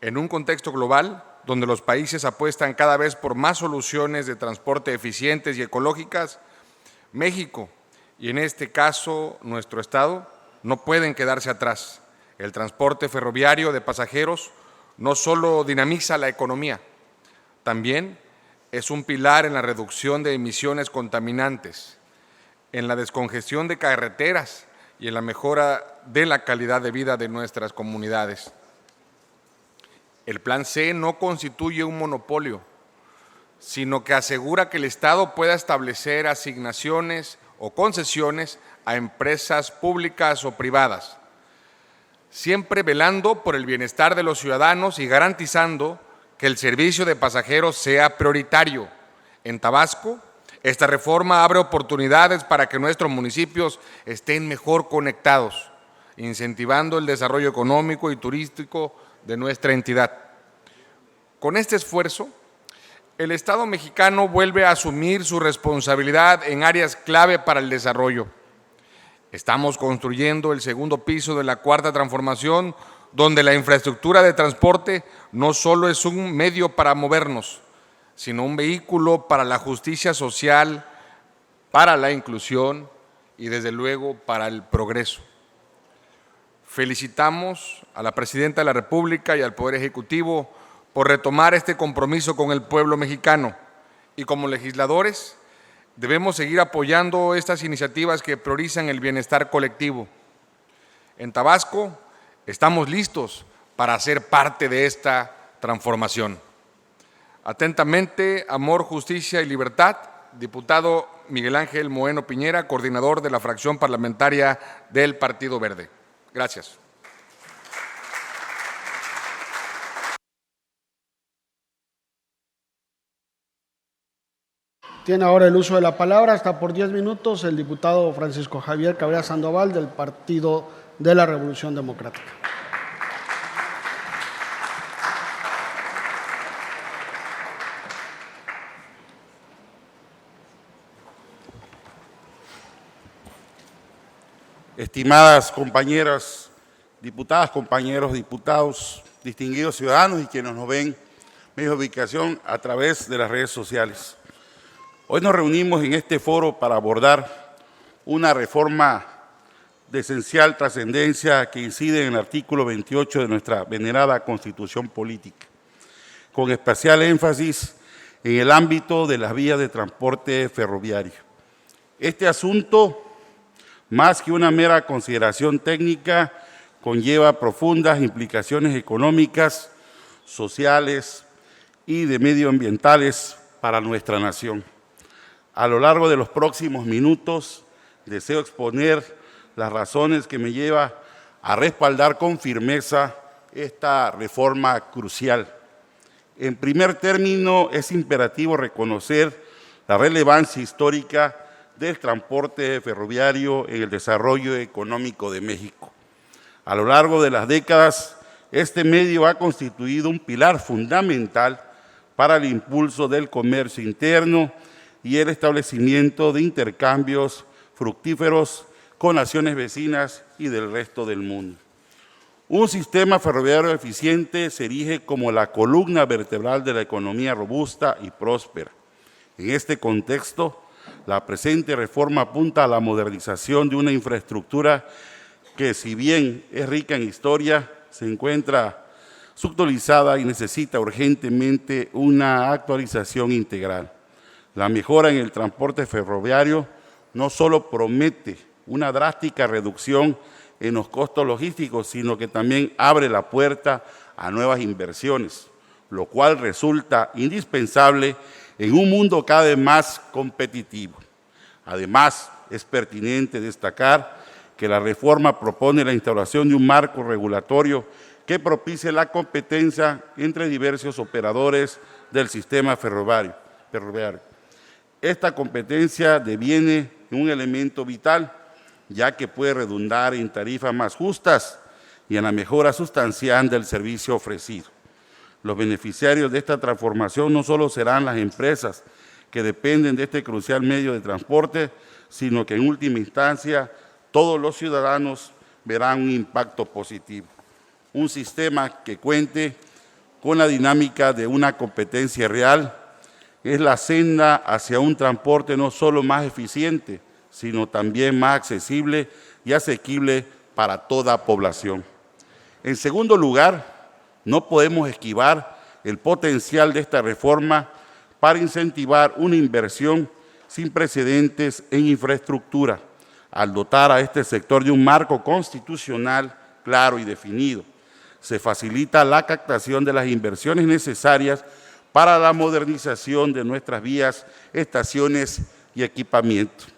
En un contexto global, donde los países apuestan cada vez por más soluciones de transporte eficientes y ecológicas, México, y en este caso nuestro Estado, no pueden quedarse atrás. El transporte ferroviario de pasajeros no solo dinamiza la economía, también es un pilar en la reducción de emisiones contaminantes, en la descongestión de carreteras y en la mejora de la calidad de vida de nuestras comunidades. El Plan C no constituye un monopolio, sino que asegura que el Estado pueda establecer asignaciones o concesiones a empresas públicas o privadas, siempre velando por el bienestar de los ciudadanos y garantizando que el servicio de pasajeros sea prioritario. En Tabasco, esta reforma abre oportunidades para que nuestros municipios estén mejor conectados, incentivando el desarrollo económico y turístico de nuestra entidad. Con este esfuerzo, el Estado mexicano vuelve a asumir su responsabilidad en áreas clave para el desarrollo. Estamos construyendo el segundo piso de la cuarta transformación, donde la infraestructura de transporte no solo es un medio para movernos, sino un vehículo para la justicia social, para la inclusión y, desde luego, para el progreso. Felicitamos a la Presidenta de la República y al Poder Ejecutivo por retomar este compromiso con el pueblo mexicano, y como legisladores debemos seguir apoyando estas iniciativas que priorizan el bienestar colectivo. En Tabasco estamos listos para ser parte de esta transformación. Atentamente, Amor, Justicia y Libertad, diputado Miguel Ángel Moreno Piñera, coordinador de la fracción parlamentaria del Partido Verde. Gracias. Tiene ahora el uso de la palabra hasta por 10 minutos el diputado Francisco Javier Cabrera Sandoval del Partido de la Revolución Democrática. Estimadas compañeras diputadas, compañeros diputados, distinguidos ciudadanos y quienes nos ven medios de ubicación a través de las redes sociales. Hoy nos reunimos en este foro para abordar una reforma de esencial trascendencia que incide en el artículo 28 de nuestra venerada Constitución Política, con especial énfasis en el ámbito de las vías de transporte ferroviario. Este asunto, más que una mera consideración técnica, conlleva profundas implicaciones económicas, sociales y de medioambientales para nuestra nación. A lo largo de los próximos minutos, deseo exponer las razones que me llevan a respaldar con firmeza esta reforma crucial. En primer término, es imperativo reconocer la relevancia histórica del transporte ferroviario en el desarrollo económico de México. A lo largo de las décadas, este medio ha constituido un pilar fundamental para el impulso del comercio interno y el establecimiento de intercambios fructíferos con naciones vecinas y del resto del mundo. Un sistema ferroviario eficiente se erige como la columna vertebral de la economía robusta y próspera. En este contexto, la presente reforma apunta a la modernización de una infraestructura que, si bien es rica en historia, se encuentra subactualizada y necesita urgentemente una actualización integral. La mejora en el transporte ferroviario no solo promete una drástica reducción en los costos logísticos, sino que también abre la puerta a nuevas inversiones, lo cual resulta indispensable en un mundo cada vez más competitivo. Además, es pertinente destacar que la reforma propone la instauración de un marco regulatorio que propicie la competencia entre diversos operadores del sistema ferroviario. Esta competencia deviene un elemento vital, ya que puede redundar en tarifas más justas y en la mejora sustancial del servicio ofrecido. Los beneficiarios de esta transformación no solo serán las empresas que dependen de este crucial medio de transporte, sino que en última instancia todos los ciudadanos verán un impacto positivo. Un sistema que cuente con la dinámica de una competencia real es la senda hacia un transporte no solo más eficiente, sino también más accesible y asequible para toda población. En segundo lugar, no podemos esquivar el potencial de esta reforma para incentivar una inversión sin precedentes en infraestructura, al dotar a este sector de un marco constitucional claro y definido. Se facilita la captación de las inversiones necesarias para la modernización de nuestras vías, estaciones y equipamientos.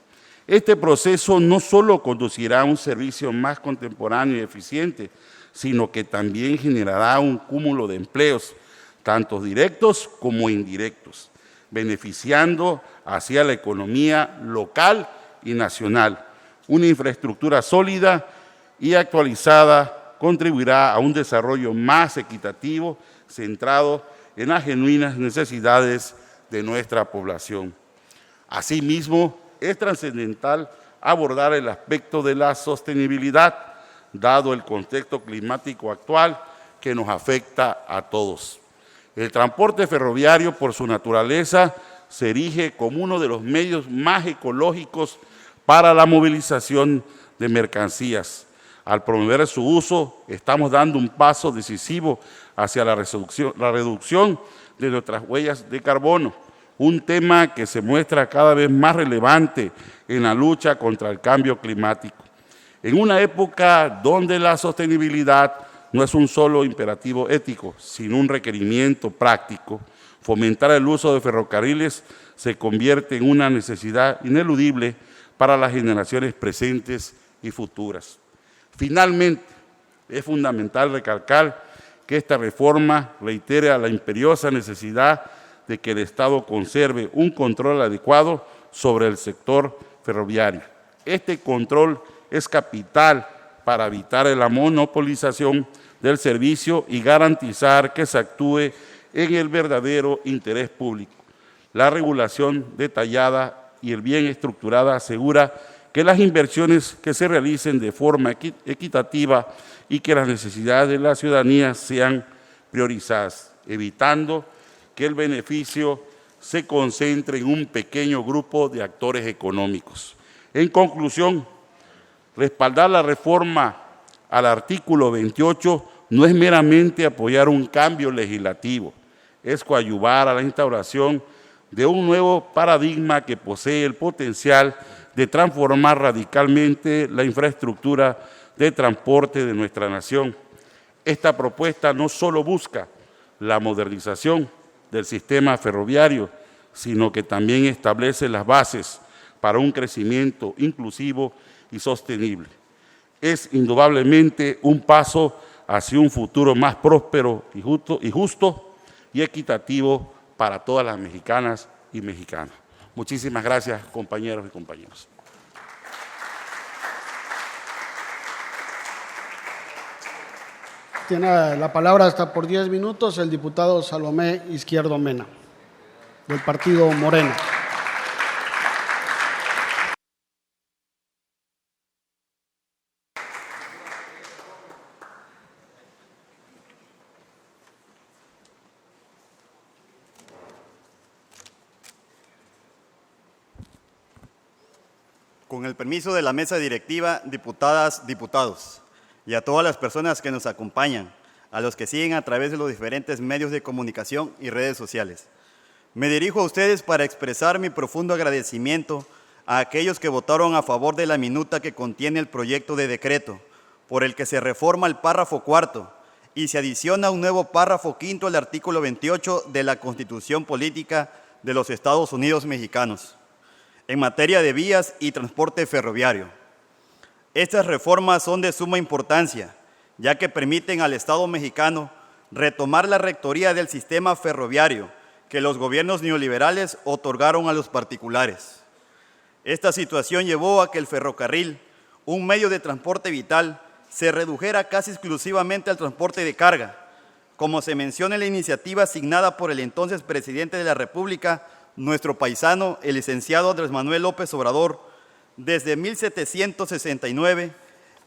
Este proceso no solo conducirá a un servicio más contemporáneo y eficiente, sino que también generará un cúmulo de empleos, tanto directos como indirectos, beneficiando hacia la economía local y nacional. Una infraestructura sólida y actualizada contribuirá a un desarrollo más equitativo, centrado en las genuinas necesidades de nuestra población. Asimismo, es trascendental abordar el aspecto de la sostenibilidad, dado el contexto climático actual que nos afecta a todos. El transporte ferroviario, por su naturaleza, se erige como uno de los medios más ecológicos para la movilización de mercancías. Al promover su uso, estamos dando un paso decisivo hacia la reducción de nuestras huellas de carbono, un tema que se muestra cada vez más relevante en la lucha contra el cambio climático. En una época donde la sostenibilidad no es un solo imperativo ético, sino un requerimiento práctico, fomentar el uso de ferrocarriles se convierte en una necesidad ineludible para las generaciones presentes y futuras. Finalmente, es fundamental recalcar que esta reforma reitera la imperiosa necesidad de que el Estado conserve un control adecuado sobre el sector ferroviario. Este control es capital para evitar la monopolización del servicio y garantizar que se actúe en el verdadero interés público. La regulación detallada y el bien estructurada asegura que las inversiones que se realicen de forma equitativa y que las necesidades de la ciudadanía sean priorizadas, evitando que el beneficio se concentre en un pequeño grupo de actores económicos. En conclusión, respaldar la reforma al artículo 28 no es meramente apoyar un cambio legislativo, es coadyuvar a la instauración de un nuevo paradigma que posee el potencial de transformar radicalmente la infraestructura de transporte de nuestra nación. Esta propuesta no solo busca la modernización del sistema ferroviario, sino que también establece las bases para un crecimiento inclusivo y sostenible. Es indudablemente un paso hacia un futuro más próspero y justo y equitativo para todas las mexicanas y mexicanos. Muchísimas gracias, compañeros y compañeras. Tiene la palabra hasta por 10 minutos el diputado Salomé Izquierdo Mena, del partido Morena. Con el permiso de la mesa directiva, diputadas, diputados, y a todas las personas que nos acompañan, a los que siguen a través de los diferentes medios de comunicación y redes sociales. Me dirijo a ustedes para expresar mi profundo agradecimiento a aquellos que votaron a favor de la minuta que contiene el proyecto de decreto, por el que se reforma el párrafo 4 y se adiciona un nuevo párrafo 5 al artículo 28 de la Constitución Política de los Estados Unidos Mexicanos, en materia de vías y transporte ferroviario. Estas reformas son de suma importancia, ya que permiten al Estado mexicano retomar la rectoría del sistema ferroviario que los gobiernos neoliberales otorgaron a los particulares. Esta situación llevó a que el ferrocarril, un medio de transporte vital, se redujera casi exclusivamente al transporte de carga, como se menciona en la iniciativa asignada por el entonces presidente de la República, nuestro paisano, el licenciado Andrés Manuel López Obrador. Desde 1769,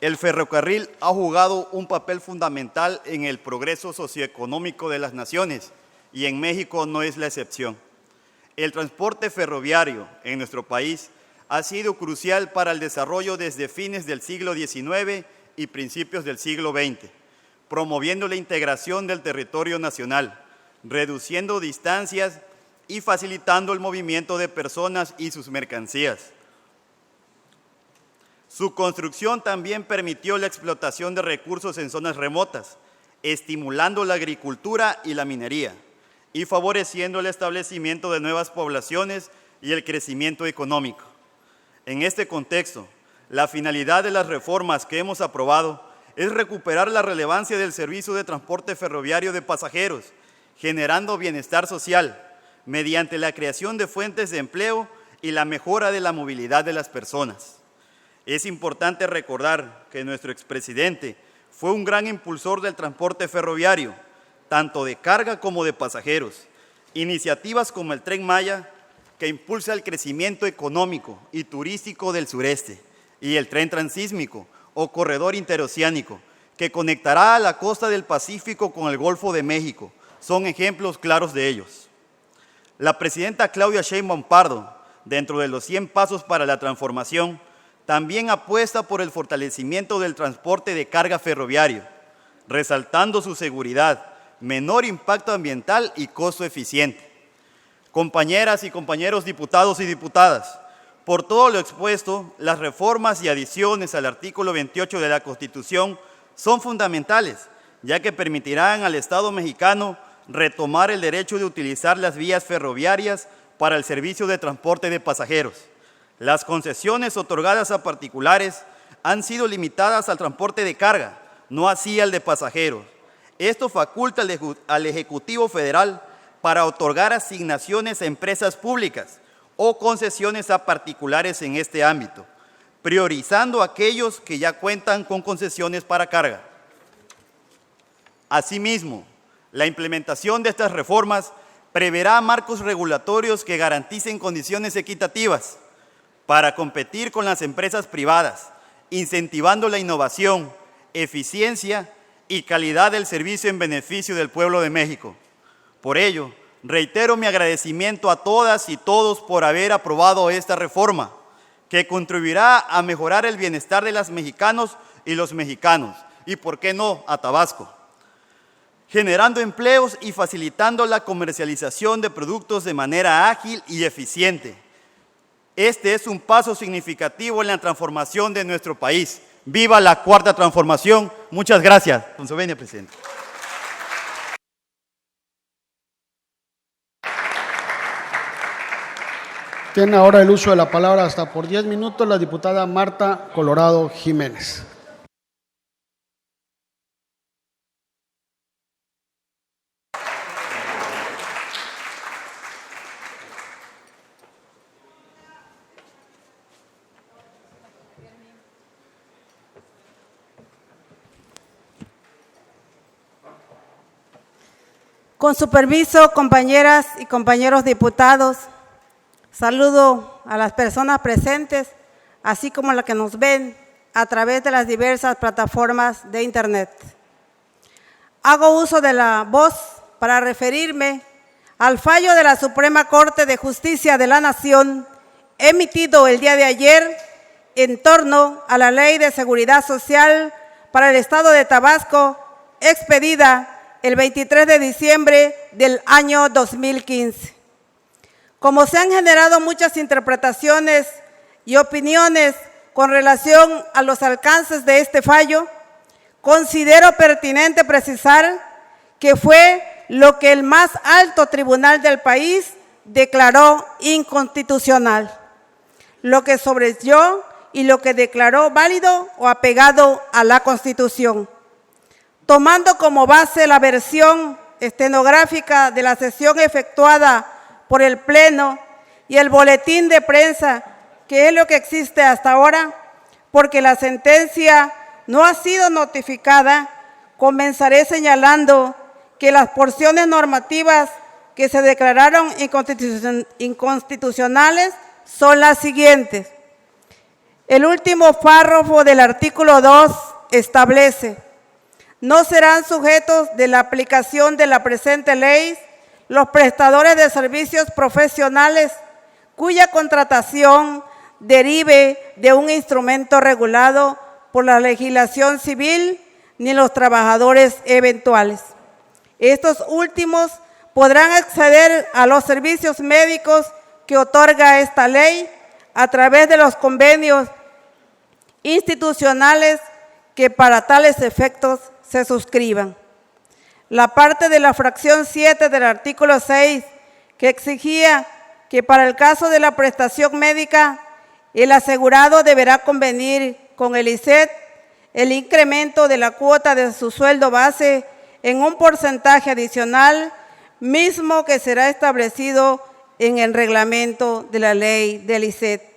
el ferrocarril ha jugado un papel fundamental en el progreso socioeconómico de las naciones y en México no es la excepción. El transporte ferroviario en nuestro país ha sido crucial para el desarrollo desde fines del siglo XIX y principios del siglo XX, promoviendo la integración del territorio nacional, reduciendo distancias y facilitando el movimiento de personas y sus mercancías. Su construcción también permitió la explotación de recursos en zonas remotas, estimulando la agricultura y la minería, y favoreciendo el establecimiento de nuevas poblaciones y el crecimiento económico. En este contexto, la finalidad de las reformas que hemos aprobado es recuperar la relevancia del servicio de transporte ferroviario de pasajeros, generando bienestar social, mediante la creación de fuentes de empleo y la mejora de la movilidad de las personas. Es importante recordar que nuestro expresidente fue un gran impulsor del transporte ferroviario, tanto de carga como de pasajeros. Iniciativas como el Tren Maya, que impulsa el crecimiento económico y turístico del sureste, y el Tren Transísmico o Corredor Interoceánico, que conectará a la costa del Pacífico con el Golfo de México, son ejemplos claros de ellos. La presidenta Claudia Sheinbaum Pardo, dentro de los 100 pasos para la transformación, también apuesta por el fortalecimiento del transporte de carga ferroviario, resaltando su seguridad, menor impacto ambiental y costo eficiente. Compañeras y compañeros diputados y diputadas, por todo lo expuesto, las reformas y adiciones al artículo 28 de la Constitución son fundamentales, ya que permitirán al Estado mexicano retomar el derecho de utilizar las vías ferroviarias para el servicio de transporte de pasajeros. Las concesiones otorgadas a particulares han sido limitadas al transporte de carga, no así al de pasajeros. Esto faculta al Ejecutivo Federal para otorgar asignaciones a empresas públicas o concesiones a particulares en este ámbito, priorizando a aquellos que ya cuentan con concesiones para carga. Asimismo, la implementación de estas reformas preverá marcos regulatorios que garanticen condiciones equitativas, para competir con las empresas privadas, incentivando la innovación, eficiencia y calidad del servicio en beneficio del pueblo de México. Por ello, reitero mi agradecimiento a todas y todos por haber aprobado esta reforma, que contribuirá a mejorar el bienestar de las mexicanos y los mexicanos, y por qué no, a Tabasco, generando empleos y facilitando la comercialización de productos de manera ágil y eficiente. Este es un paso significativo en la transformación de nuestro país. ¡Viva la Cuarta Transformación! Muchas gracias. Con su venia, presidente. Tiene ahora el uso de la palabra hasta por 10 minutos la diputada Marta Colorado Jiménez. Con su permiso, compañeras y compañeros diputados, saludo a las personas presentes, así como a las que nos ven a través de las diversas plataformas de Internet. Hago uso de la voz para referirme al fallo de la Suprema Corte de Justicia de la Nación emitido el día de ayer en torno a la Ley de Seguridad Social para el Estado de Tabasco, expedida el 23 de diciembre del año 2015. Como se han generado muchas interpretaciones y opiniones con relación a los alcances de este fallo, considero pertinente precisar que fue lo que el más alto tribunal del país declaró inconstitucional, lo que sobrellevó y lo que declaró válido o apegado a la Constitución. Tomando como base la versión estenográfica de la sesión efectuada por el Pleno y el boletín de prensa, que es lo que existe hasta ahora, porque la sentencia no ha sido notificada, comenzaré señalando que las porciones normativas que se declararon inconstitucionales son las siguientes. El último párrafo del artículo 2 establece: no serán sujetos de la aplicación de la presente ley los prestadores de servicios profesionales cuya contratación derive de un instrumento regulado por la legislación civil, ni los trabajadores eventuales. Estos últimos podrán acceder a los servicios médicos que otorga esta ley a través de los convenios institucionales que para tales efectos se suscriban. La parte de la fracción 7 del artículo 6, que exigía que para el caso de la prestación médica, el asegurado deberá convenir con el ISSSTE el incremento de la cuota de su sueldo base en un porcentaje adicional, mismo que será establecido en el reglamento de la ley del ISSSTE.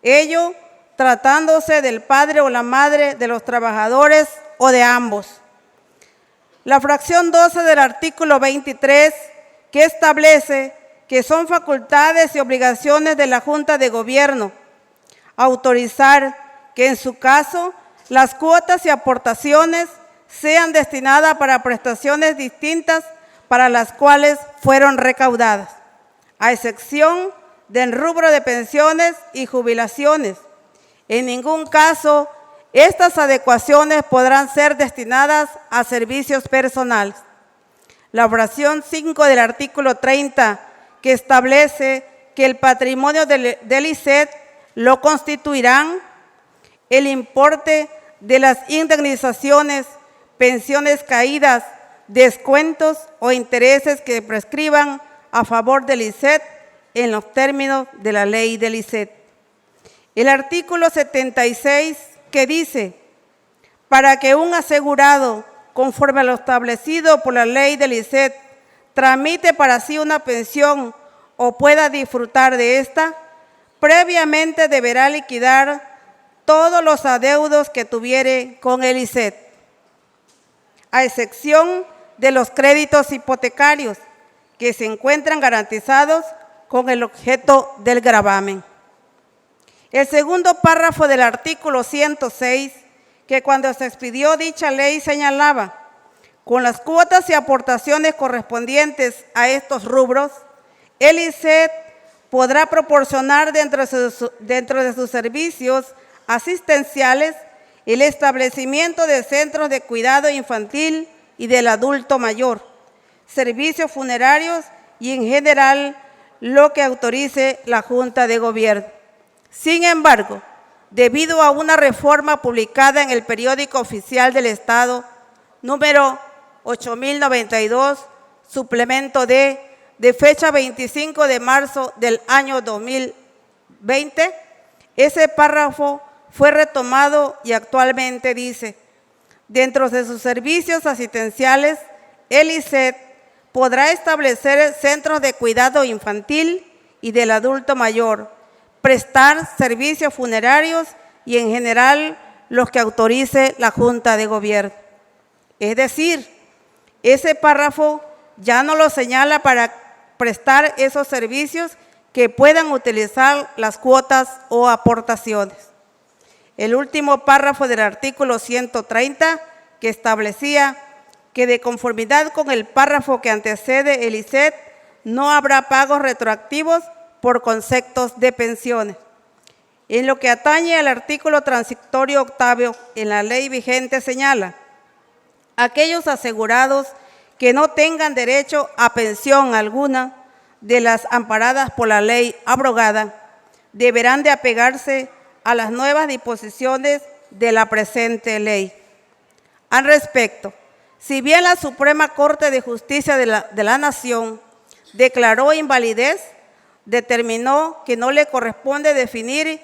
Ello tratándose del padre o la madre de los trabajadores o de ambos. La fracción 12 del artículo 23, que establece que son facultades y obligaciones de la Junta de Gobierno autorizar que en su caso las cuotas y aportaciones sean destinadas para prestaciones distintas para las cuales fueron recaudadas, a excepción del rubro de pensiones y jubilaciones. En ningún caso estas adecuaciones podrán ser destinadas a servicios personales. La fracción 5 del artículo 30, que establece que el patrimonio del ISSSTE lo constituirán el importe de las indemnizaciones, pensiones caídas, descuentos o intereses que prescriban a favor del ISSSTE en los términos de la ley del ISSSTE. El artículo 76, que dice: para que un asegurado, conforme a lo establecido por la ley del ISSSTE, tramite para sí una pensión o pueda disfrutar de esta, previamente deberá liquidar todos los adeudos que tuviere con el ISSSTE, a excepción de los créditos hipotecarios que se encuentran garantizados con el objeto del gravamen. El segundo párrafo del artículo 106, que cuando se expidió dicha ley señalaba: con las cuotas y aportaciones correspondientes a estos rubros, el ISET podrá proporcionar dentro de sus servicios asistenciales el establecimiento de centros de cuidado infantil y del adulto mayor, servicios funerarios y en general lo que autorice la Junta de Gobierno. Sin embargo, debido a una reforma publicada en el Periódico Oficial del Estado, número 8092, suplemento de fecha 25 de marzo del año 2020, ese párrafo fue retomado y actualmente dice: dentro de sus servicios asistenciales, el ISET podrá establecer centros de cuidado infantil y del adulto mayor, prestar servicios funerarios y en general los que autorice la Junta de Gobierno. Es decir, ese párrafo ya no lo señala para prestar esos servicios que puedan utilizar las cuotas o aportaciones. El último párrafo del artículo 130, que establecía que de conformidad con el párrafo que antecede el ISET, no habrá pagos retroactivos por conceptos de pensiones. En lo que atañe al artículo transitorio octavo en la ley vigente señala: aquellos asegurados que no tengan derecho a pensión alguna de las amparadas por la ley abrogada deberán de apegarse a las nuevas disposiciones de la presente ley. Al respecto, si bien la Suprema Corte de Justicia de la Nación declaró invalidez, determinó que no le corresponde definir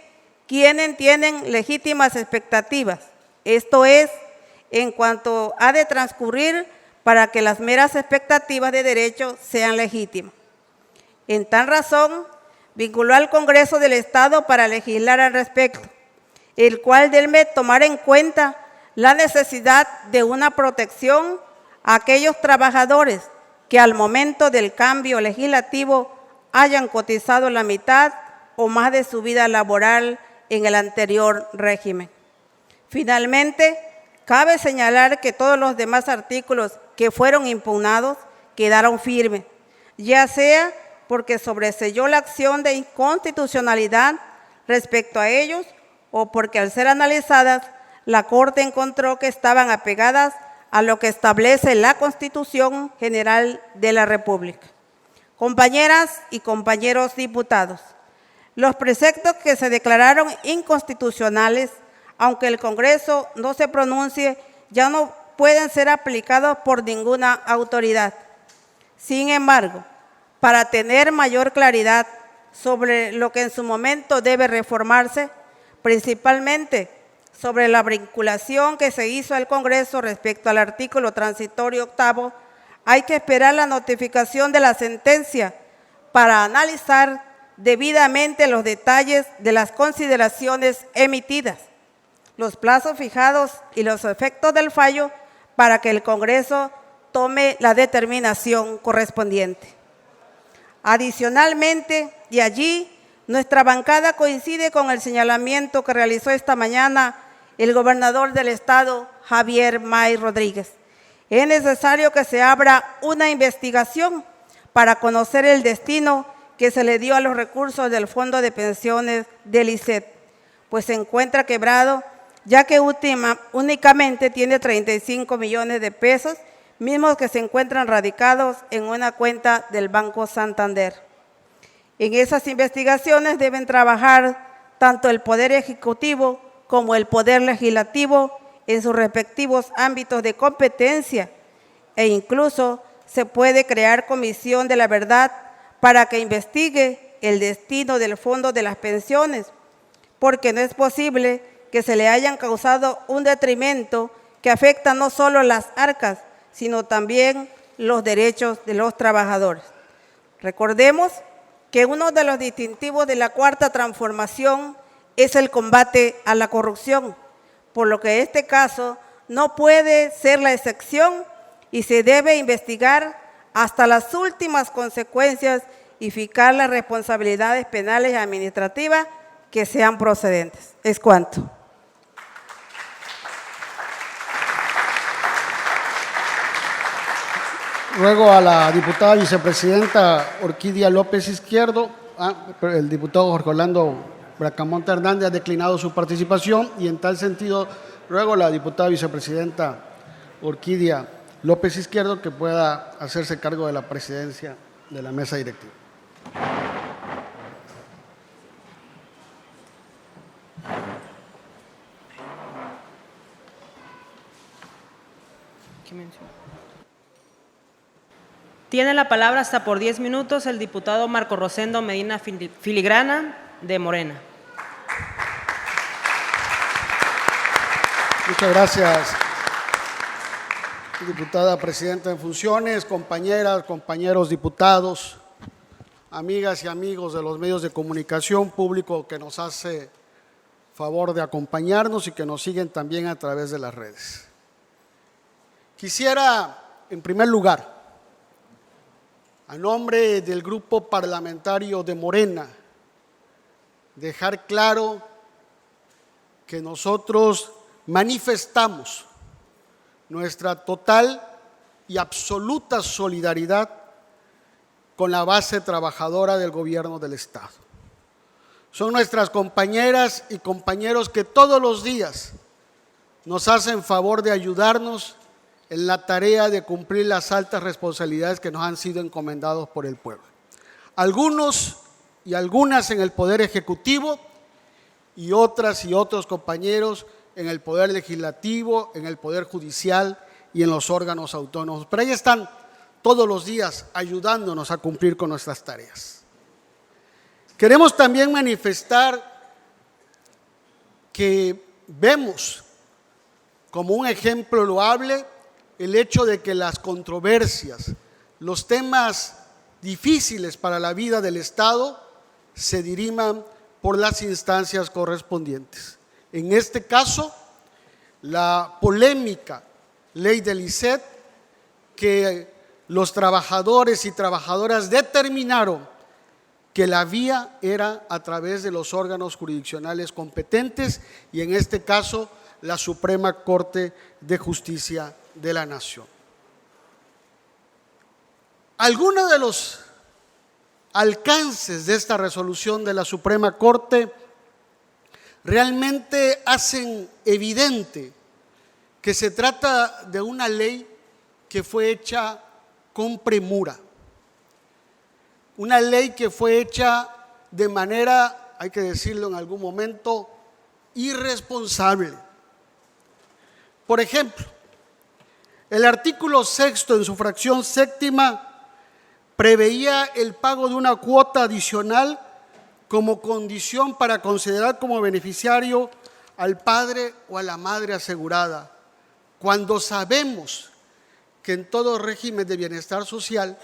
quiénes tienen legítimas expectativas, esto es, en cuanto ha de transcurrir para que las meras expectativas de derecho sean legítimas. En tal razón, vinculó al Congreso del Estado para legislar al respecto, el cual debe tomar en cuenta la necesidad de una protección a aquellos trabajadores que al momento del cambio legislativo hayan cotizado la mitad o más de su vida laboral en el anterior régimen. Finalmente, cabe señalar que todos los demás artículos que fueron impugnados quedaron firmes, ya sea porque sobreseyó la acción de inconstitucionalidad respecto a ellos o porque al ser analizadas, la Corte encontró que estaban apegadas a lo que establece la Constitución General de la República. Compañeras y compañeros diputados, los preceptos que se declararon inconstitucionales, aunque el Congreso no se pronuncie, ya no pueden ser aplicados por ninguna autoridad. Sin embargo, para tener mayor claridad sobre lo que en su momento debe reformarse, principalmente sobre la vinculación que se hizo al Congreso respecto al artículo transitorio octavo, hay que esperar la notificación de la sentencia para analizar debidamente los detalles de las consideraciones emitidas, los plazos fijados y los efectos del fallo para que el Congreso tome la determinación correspondiente. Adicionalmente, y allí nuestra bancada coincide con el señalamiento que realizó esta mañana el gobernador del Estado, Javier May Rodríguez. Es necesario que se abra una investigación para conocer el destino que se le dio a los recursos del Fondo de Pensiones del ISET, pues se encuentra quebrado, ya que únicamente tiene 35 millones de pesos, mismos que se encuentran radicados en una cuenta del Banco Santander. En esas investigaciones deben trabajar tanto el Poder Ejecutivo como el Poder Legislativo en sus respectivos ámbitos de competencia e incluso se puede crear comisión de la verdad para que investigue el destino del Fondo de las Pensiones, porque no es posible que se le hayan causado un detrimento que afecta no solo las arcas, sino también los derechos de los trabajadores. Recordemos que uno de los distintivos de la Cuarta Transformación es el combate a la corrupción, por lo que este caso no puede ser la excepción y se debe investigar hasta las últimas consecuencias y fijar las responsabilidades penales y administrativas que sean procedentes. Es cuanto. Ruego a la diputada vicepresidenta Orquídea López Izquierdo, el diputado Jorge Orlando Bracamonte Hernández ha declinado su participación y en tal sentido ruego a la diputada vicepresidenta Orquídea López Izquierdo que pueda hacerse cargo de la presidencia de la mesa directiva. Tiene la palabra hasta por 10 minutos el diputado Marco Rosendo Medina Filigrana, de Morena. Muchas gracias, diputada presidenta en funciones, compañeras, compañeros diputados, amigas y amigos de los medios de comunicación, público que nos hace favor de acompañarnos y que nos siguen también a través de las redes. Quisiera, en primer lugar, a nombre del Grupo Parlamentario de Morena, dejar claro que nosotros manifestamos nuestra total y absoluta solidaridad con la base trabajadora del Gobierno del Estado. Son nuestras compañeras y compañeros que todos los días nos hacen favor de ayudarnos en la tarea de cumplir las altas responsabilidades que nos han sido encomendados por el pueblo. Algunos y algunas en el Poder Ejecutivo y otras y otros compañeros en el Poder Legislativo, en el Poder Judicial y en los órganos autónomos. Pero ahí están todos los días ayudándonos a cumplir con nuestras tareas. Queremos también manifestar que vemos como un ejemplo loable el hecho de que las controversias, los temas difíciles para la vida del Estado se diriman por las instancias correspondientes. En este caso, la polémica ley del ISET, que los trabajadores y trabajadoras determinaron que la vía era a través de los órganos jurisdiccionales competentes y en este caso la Suprema Corte de Justicia de la Nación. Algunos de los alcances de esta resolución de la Suprema Corte realmente hacen evidente que se trata de una ley que fue hecha con premura, una ley que fue hecha de manera, hay que decirlo en algún momento, irresponsable. Por ejemplo, el artículo 6 en su fracción séptima preveía el pago de una cuota adicional como condición para considerar como beneficiario al padre o a la madre asegurada, cuando sabemos que en todo régimen de bienestar social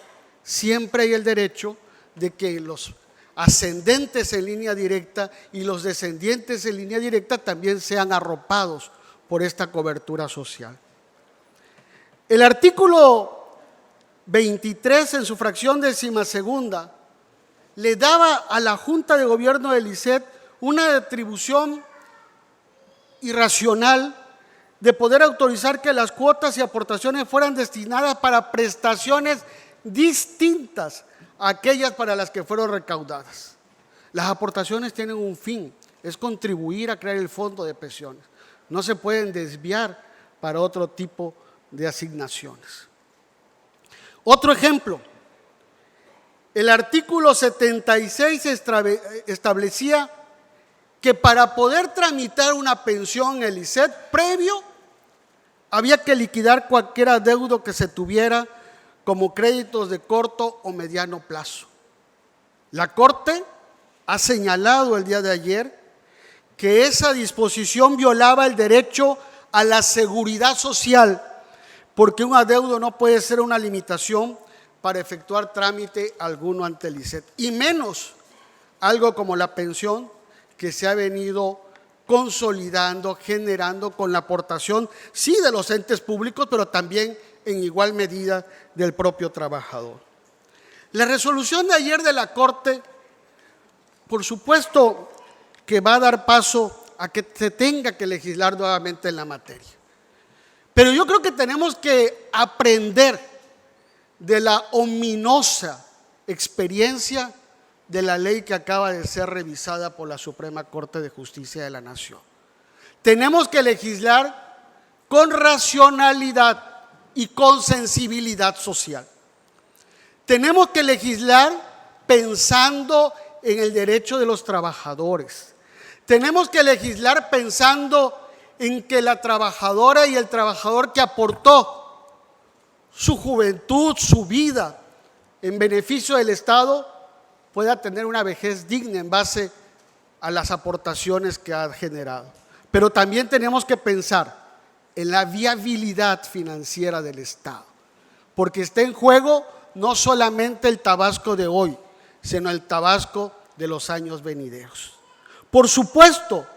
siempre hay el derecho de que los ascendentes en línea directa y los descendientes en línea directa también sean arropados por esta cobertura social. El artículo 23 en su fracción 12ª le daba a la Junta de Gobierno del ISET una atribución irracional de poder autorizar que las cuotas y aportaciones fueran destinadas para prestaciones distintas a aquellas para las que fueron recaudadas. Las aportaciones tienen un fin, es contribuir a crear el fondo de pensiones. No se pueden desviar para otro tipo de asignaciones. Otro ejemplo, el artículo 76 establecía que para poder tramitar una pensión en el ISET previo había que liquidar cualquier adeudo que se tuviera como créditos de corto o mediano plazo. La Corte ha señalado el día de ayer que esa disposición violaba el derecho a la seguridad social, porque un adeudo no puede ser una limitación para efectuar trámite alguno ante el ISET, y menos algo como la pensión que se ha venido consolidando, generando con la aportación, sí, de los entes públicos, pero también en igual medida del propio trabajador. La resolución de ayer de la Corte, por supuesto que va a dar paso a que se tenga que legislar nuevamente en la materia. Pero yo creo que tenemos que aprender de la ominosa experiencia de la ley que acaba de ser revisada por la Suprema Corte de Justicia de la Nación. Tenemos que legislar con racionalidad y con sensibilidad social. Tenemos que legislar pensando en el derecho de los trabajadores. Tenemos que legislar pensando en que la trabajadora y el trabajador que aportó su juventud, su vida en beneficio del Estado, pueda tener una vejez digna en base a las aportaciones que ha generado. Pero también tenemos que pensar en la viabilidad financiera del Estado, porque está en juego no solamente el Tabasco de hoy, sino el Tabasco de los años venideros. Por supuesto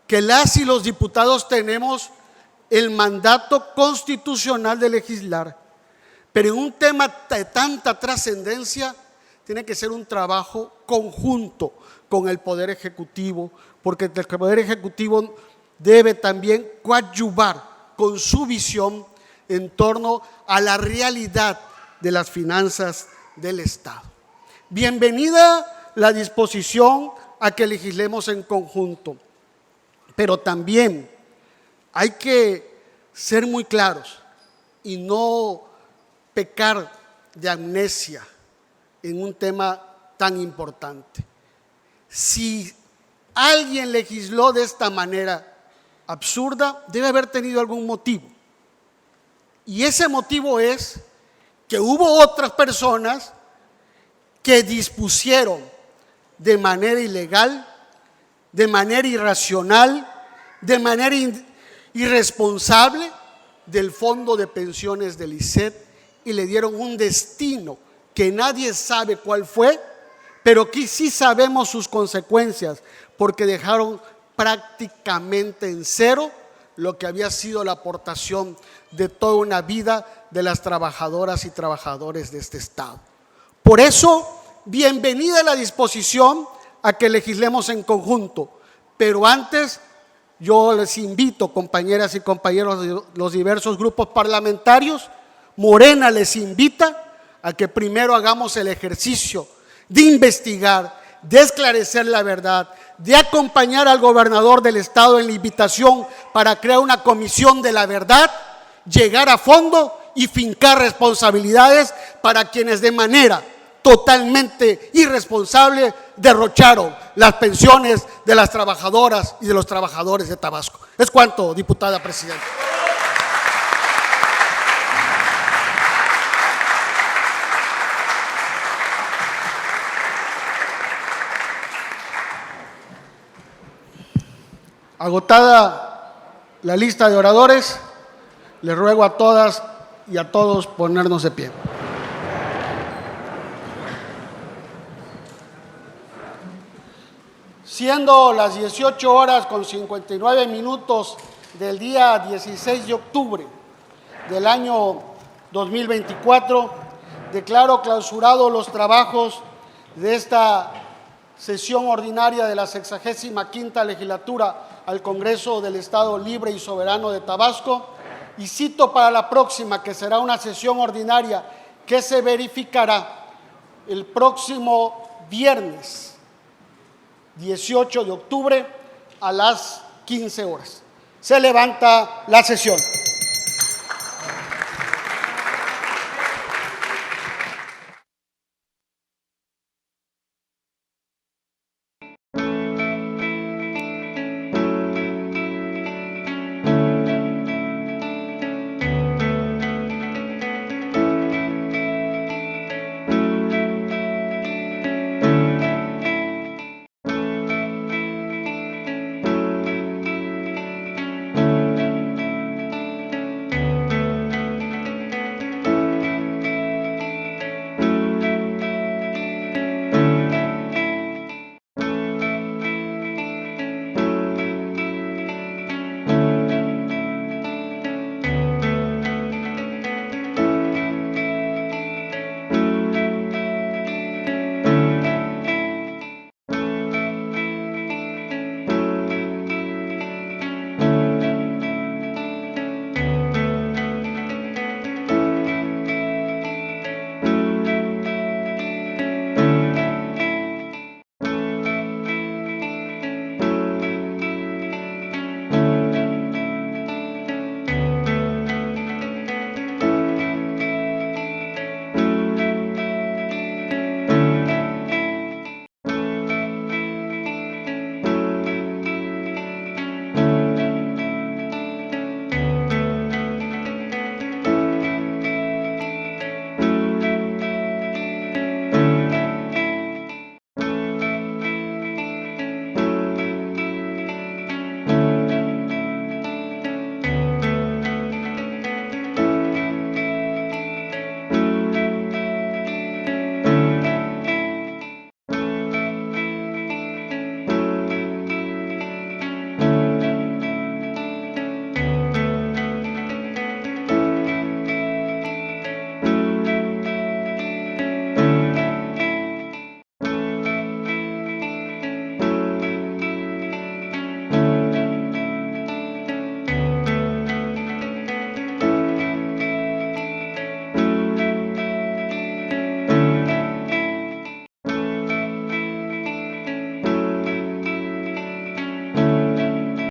que las y los diputados tenemos el mandato constitucional de legislar, pero en un tema de tanta trascendencia tiene que ser un trabajo conjunto con el Poder Ejecutivo, porque el Poder Ejecutivo debe también coadyuvar con su visión en torno a la realidad de las finanzas del Estado. Bienvenida la disposición a que legislemos en conjunto, pero también hay que ser muy claros y no pecar de amnesia en un tema tan importante. Si alguien legisló de esta manera absurda, debe haber tenido algún motivo. Y ese motivo es que hubo otras personas que dispusieron de manera ilegal, de manera irracional, de manera irresponsable del fondo de pensiones del ISSSTE y le dieron un destino que nadie sabe cuál fue, pero que sí sabemos sus consecuencias, porque dejaron prácticamente en cero lo que había sido la aportación de toda una vida de las trabajadoras y trabajadores de este Estado. Por eso, bienvenida la disposición a que legislemos en conjunto, pero antes yo les invito, compañeras y compañeros de los diversos grupos parlamentarios, Morena les invita a que primero hagamos el ejercicio de investigar, de esclarecer la verdad, de acompañar al gobernador del Estado en la invitación para crear una comisión de la verdad, llegar a fondo y fincar responsabilidades para quienes de manera totalmente irresponsable derrocharon las pensiones de las trabajadoras y de los trabajadores de Tabasco. Es cuanto, diputada presidenta. Agotada la lista de oradores, les ruego a todas y a todos ponernos de pie. Siendo las 18 horas con 59 minutos del día 16 de octubre del año 2024, declaro clausurados los trabajos de esta sesión ordinaria de la 65ª legislatura al Congreso del Estado Libre y Soberano de Tabasco y cito para la próxima, que será una sesión ordinaria que se verificará el próximo viernes 18 de octubre a las 15 horas. Se levanta la sesión.